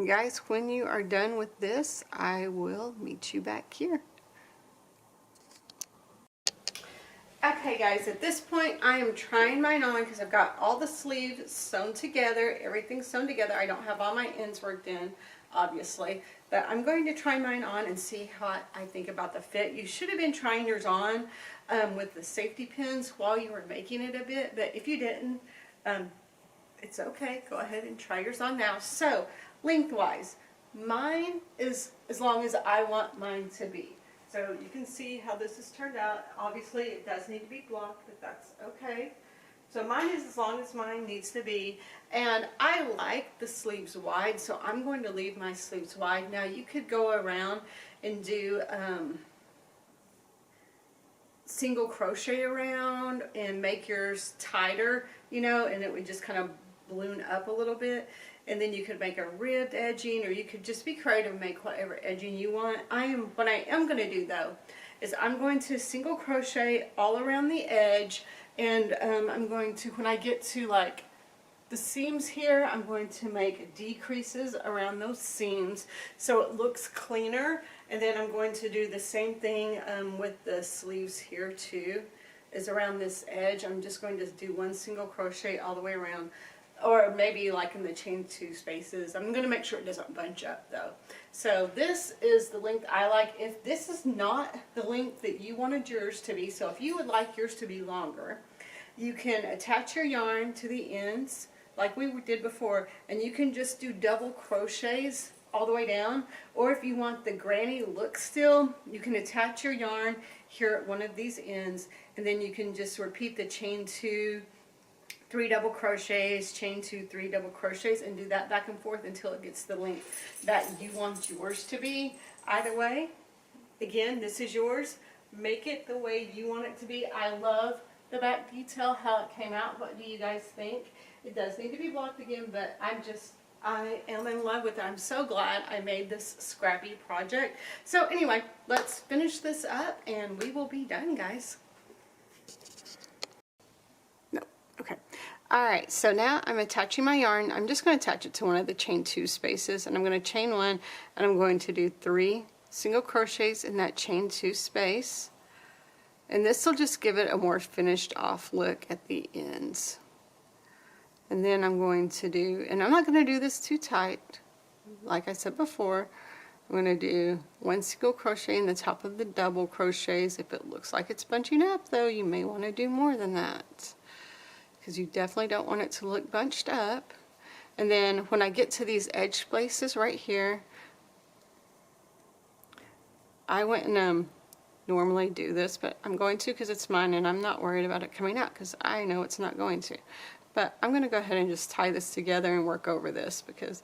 Guys, when you are done with this, I will meet you back here. Okay guys, at this point I am trying mine on because I've got all the sleeves sewn together, everything's sewn together. I don't have all my ends worked in, obviously, but I'm going to try mine on and see how I think about the fit. You should have been trying yours on with the safety pins while you were making it a bit, but if you didn't, it's okay. Go ahead and try yours on now. So, lengthwise, mine is as long as I want mine to be. So you can see how this has turned out. Obviously it does need to be blocked, but that's okay. So mine is as long as mine needs to be. And I like the sleeves wide, so I'm going to leave my sleeves wide. Now you could go around and do single crochet around and make yours tighter, you know, and it would just kind of balloon up a little bit. And then you could make a ribbed edging, or you could just be creative and make whatever edging you want. What I am going to do though is I'm going to single crochet all around the edge, and I'm going to, when I get to like the seams here, I'm going to make decreases around those seams so it looks cleaner. And then I'm going to do the same thing with the sleeves here too, is around this edge. I'm just going to do one single crochet all the way around. Or maybe like in the chain 2 spaces. I'm going to make sure it doesn't bunch up though. So this is the length I like. If this is not the length that you wanted yours to be, so if you would like yours to be longer, you can attach your yarn to the ends like we did before, and you can just do double crochets all the way down. Or if you want the granny look still, you can attach your yarn here at one of these ends, and then you can just repeat the chain 2, 3 double crochets, chain 2, 3 double crochets, and do that back and forth until it gets the length that you want yours to be. Either way, again, this is yours. Make it the way you want it to be. I love the back detail, how it came out. What do you guys think? It does need to be blocked again, but I am in love with it. I'm so glad I made this Scrappy project. So anyway, let's finish this up and we will be done, guys. Okay, alright, so now I'm attaching my yarn. I'm just going to attach it to one of the chain 2 spaces, and I'm going to chain 1, and I'm going to do 3 single crochets in that chain 2 space, and this will just give it a more finished off look at the ends. And then I'm going to do, and I'm not going to do this too tight, like I said before. I'm going to do 1 single crochet in the top of the double crochets. If it looks like it's bunching up though, you may want to do more than that, because you definitely don't want it to look bunched up. And then when I get to these edge places right here, I wouldn't normally do this, but I'm going to because it's mine and I'm not worried about it coming out because I know it's not going to. But I'm going to go ahead and just tie this together and work over this because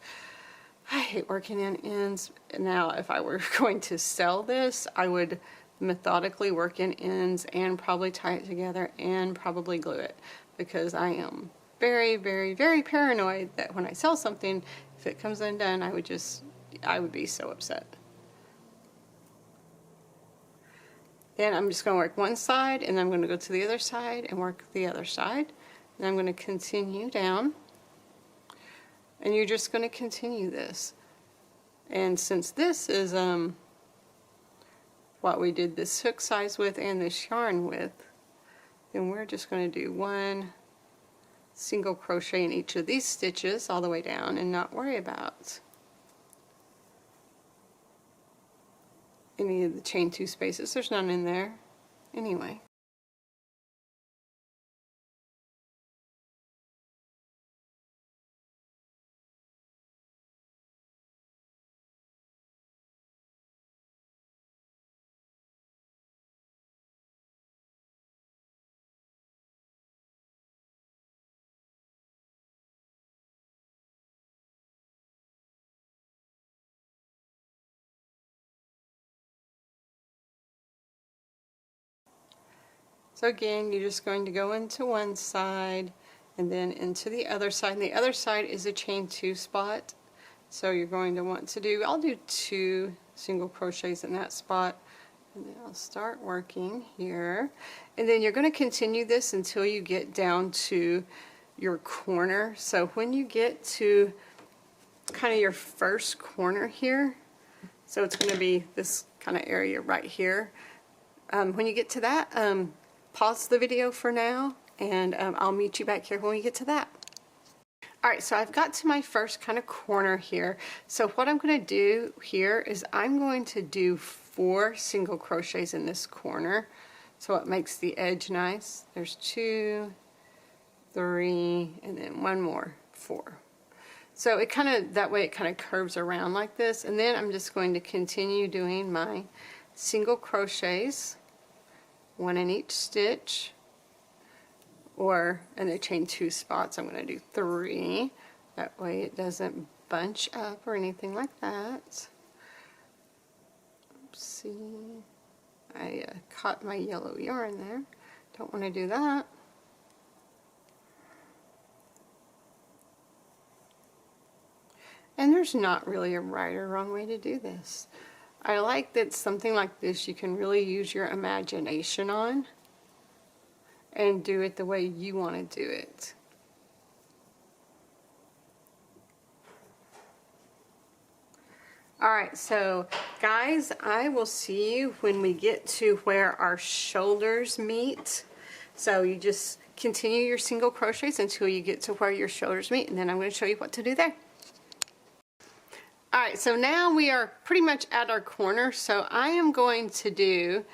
I hate working in ends. Now, if I were going to sell this, I would methodically work in ends and probably tie it together and probably glue it, because I am very, very, very paranoid that when I sell something, if it comes undone, I would be so upset. Then I'm just going to work one side, and then I'm going to go to the other side and work the other side. And I'm going to continue down. And you're just going to continue this. And since this is what we did this hook size with and this yarn with, then we're just going to do one single crochet in each of these stitches all the way down and not worry about any of the chain 2 spaces. There's none in there anyway. So again, you're just going to go into one side and then into the other side. And the other side is a chain 2 spot. So you're going to want to do, I'll do 2 single crochets in that spot. And then I'll start working here. And then you're going to continue this until you get down to your corner. So when you get to kind of your first corner here, so it's going to be this kind of area right here. When you get to that, pause the video for now, and I'll meet you back here when we get to that. Alright, so I've got to my first kind of corner here. So what I'm going to do here is I'm going to do 4 single crochets in this corner, so it makes the edge nice. There's 2, 3, and then one more, 4. So it kind of, that way it kind of curves around like this, and then I'm just going to continue doing my single crochets, 1 in each stitch, or in the chain 2 spots I'm going to do 3. That way it doesn't bunch up or anything like that. Oopsie, I caught my yellow yarn there. Don't want to do that. And there's not really a right or wrong way to do this. I like that something like this you can really use your imagination on and do it the way you want to do it. Alright, so guys, I will see you when we get to where our shoulders meet. So you just continue your single crochets until you get to where your shoulders meet, and then I'm going to show you what to do there. Alright, so now we are pretty much at our corner, so I am going to do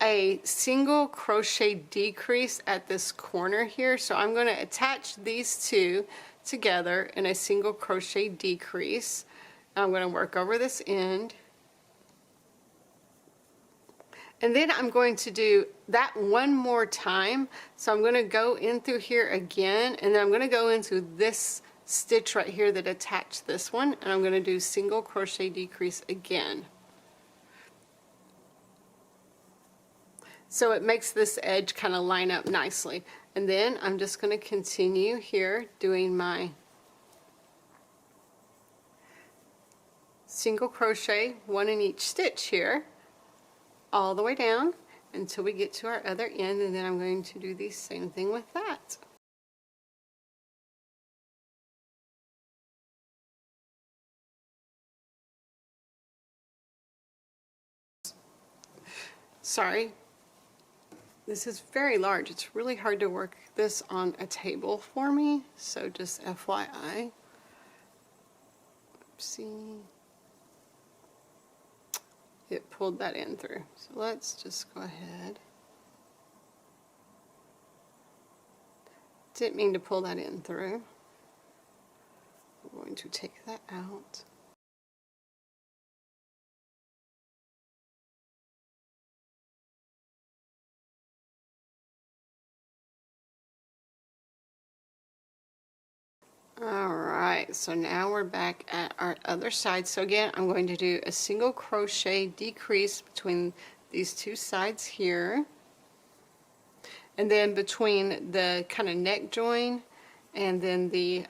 a single crochet decrease at this corner here. So I'm going to attach these 2 together in a single crochet decrease. I'm going to work over this end. And then I'm going to do that one more time. So I'm going to go in through here again, and then I'm going to go into this stitch right here that attached this one, and I'm going to do single crochet decrease again. So it makes this edge kind of line up nicely. And then I'm just going to continue here doing my single crochet, 1 in each stitch here, all the way down until we get to our other end, and then I'm going to do the same thing with that. Sorry, this is very large. It's really hard to work this on a table for me, so just FYI. Oopsie. It pulled that in through. So let's just go ahead. Didn't mean to pull that in through. I'm going to take that out. Alright, so now we're back at our other side. So again, I'm going to do a single crochet decrease between these two sides here. And then between the kind of neck join and then the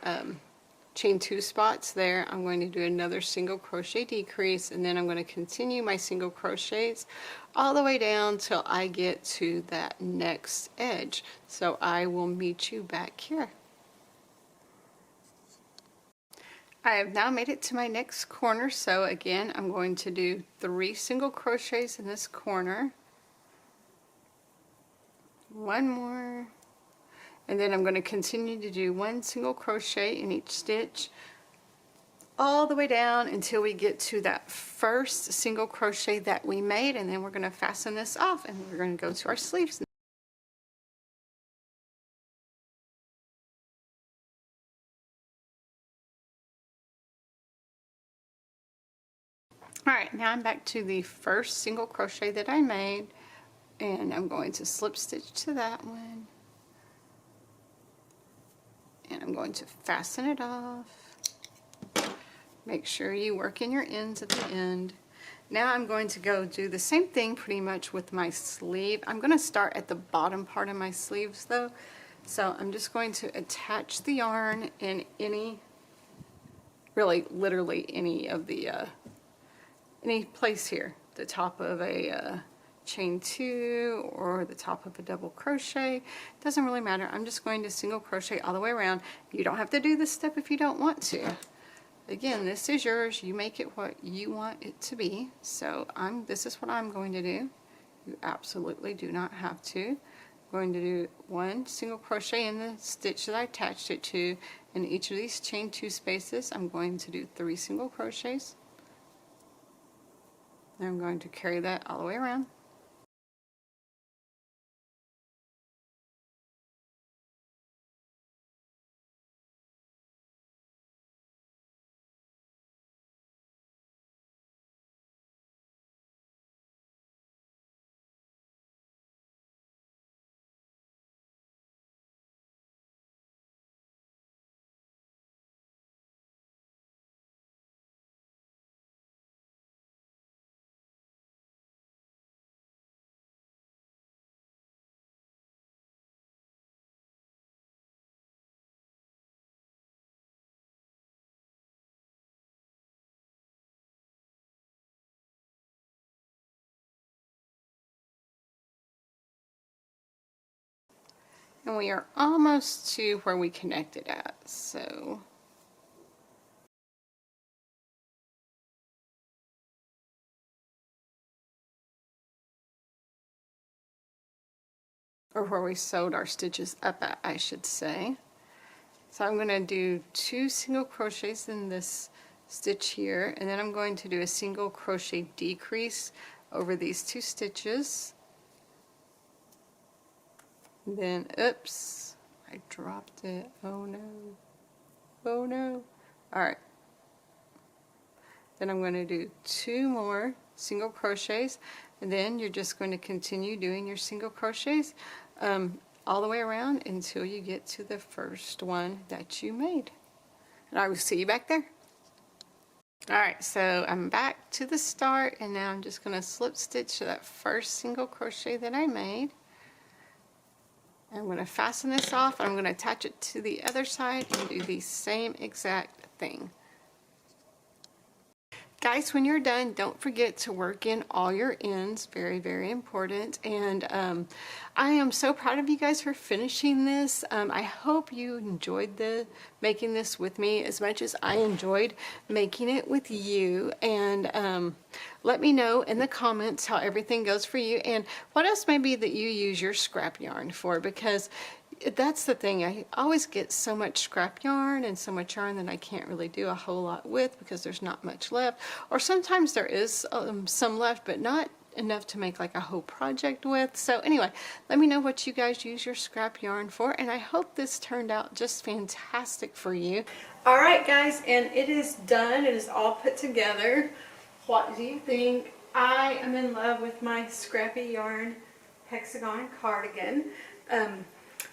chain 2 spots there, I'm going to do another single crochet decrease, and then I'm going to continue my single crochets all the way down till I get to that next edge. So I will meet you back here. I have now made it to my next corner, so again I'm going to do 3 single crochets in this corner, 1 more, and then I'm going to continue to do 1 single crochet in each stitch all the way down until we get to that first single crochet that we made, and then we're going to fasten this off and we're going to go to our sleeves. Alright, now I'm back to the first single crochet that I made, and I'm going to slip stitch to that one, and I'm going to fasten it off. Make sure you work in your ends at the end. Now I'm going to go do the same thing pretty much with my sleeve. I'm going to start at the bottom part of my sleeves though, so I'm just going to attach the yarn in any, really literally any of the any place here, the top of a chain 2 or the top of a double crochet, doesn't really matter. I'm just going to single crochet all the way around. You don't have to do this step if you don't want to. Again, this is yours. You make it what you want it to be. So this is what I'm going to do. You absolutely do not have to. I'm going to do 1 single crochet in the stitch that I attached it to. In each of these chain 2 spaces, I'm going to do 3 single crochets. I'm going to carry that all the way around. And we are almost to where we connected at, so or where we sewed our stitches up at, I should say. So I'm going to do 2 single crochets in this stitch here, and then I'm going to do a single crochet decrease over these 2 stitches. Then, oops, I dropped it. Oh no. Oh no. Alright. Then I'm going to do 2 more single crochets, and then you're just going to continue doing your single crochets all the way around until you get to the first one that you made. And I will see you back there. Alright, so I'm back to the start, and now I'm just going to slip stitch to that first single crochet that I made. I'm going to fasten this off. I'm going to attach it to the other side and do the same exact thing. Guys, when you're done, don't forget to work in all your ends. Very, very important. And I am so proud of you guys for finishing this. I hope you enjoyed making this with me as much as I enjoyed making it with you. And let me know in the comments how everything goes for you and what else may be that you use your scrap yarn for, because that's the thing. I always get so much scrap yarn and so much yarn that I can't really do a whole lot with because there's not much left. Or sometimes there is some left, but not enough to make like a whole project with. So anyway, let me know what you guys use your scrap yarn for, and I hope this turned out just fantastic for you. All right, guys, and it is done. It is all put together. What do you think? I am in love with my Scrappy yarn Hexagon cardigan.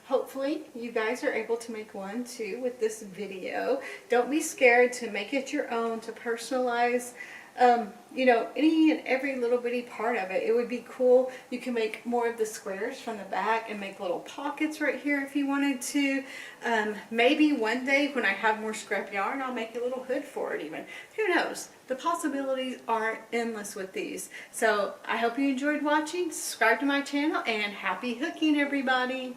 Hopefully you guys are able to make one too with this video. Don't be scared to make it your own, to personalize you know, any and every little bitty part of it. It would be cool. You can make more of the squares from the back and make little pockets right here if you wanted to. Maybe one day when I have more scrap yarn, I'll make a little hood for it even. Who knows? The possibilities are endless with these. So I hope you enjoyed watching. Subscribe to my channel, and happy hooking, everybody.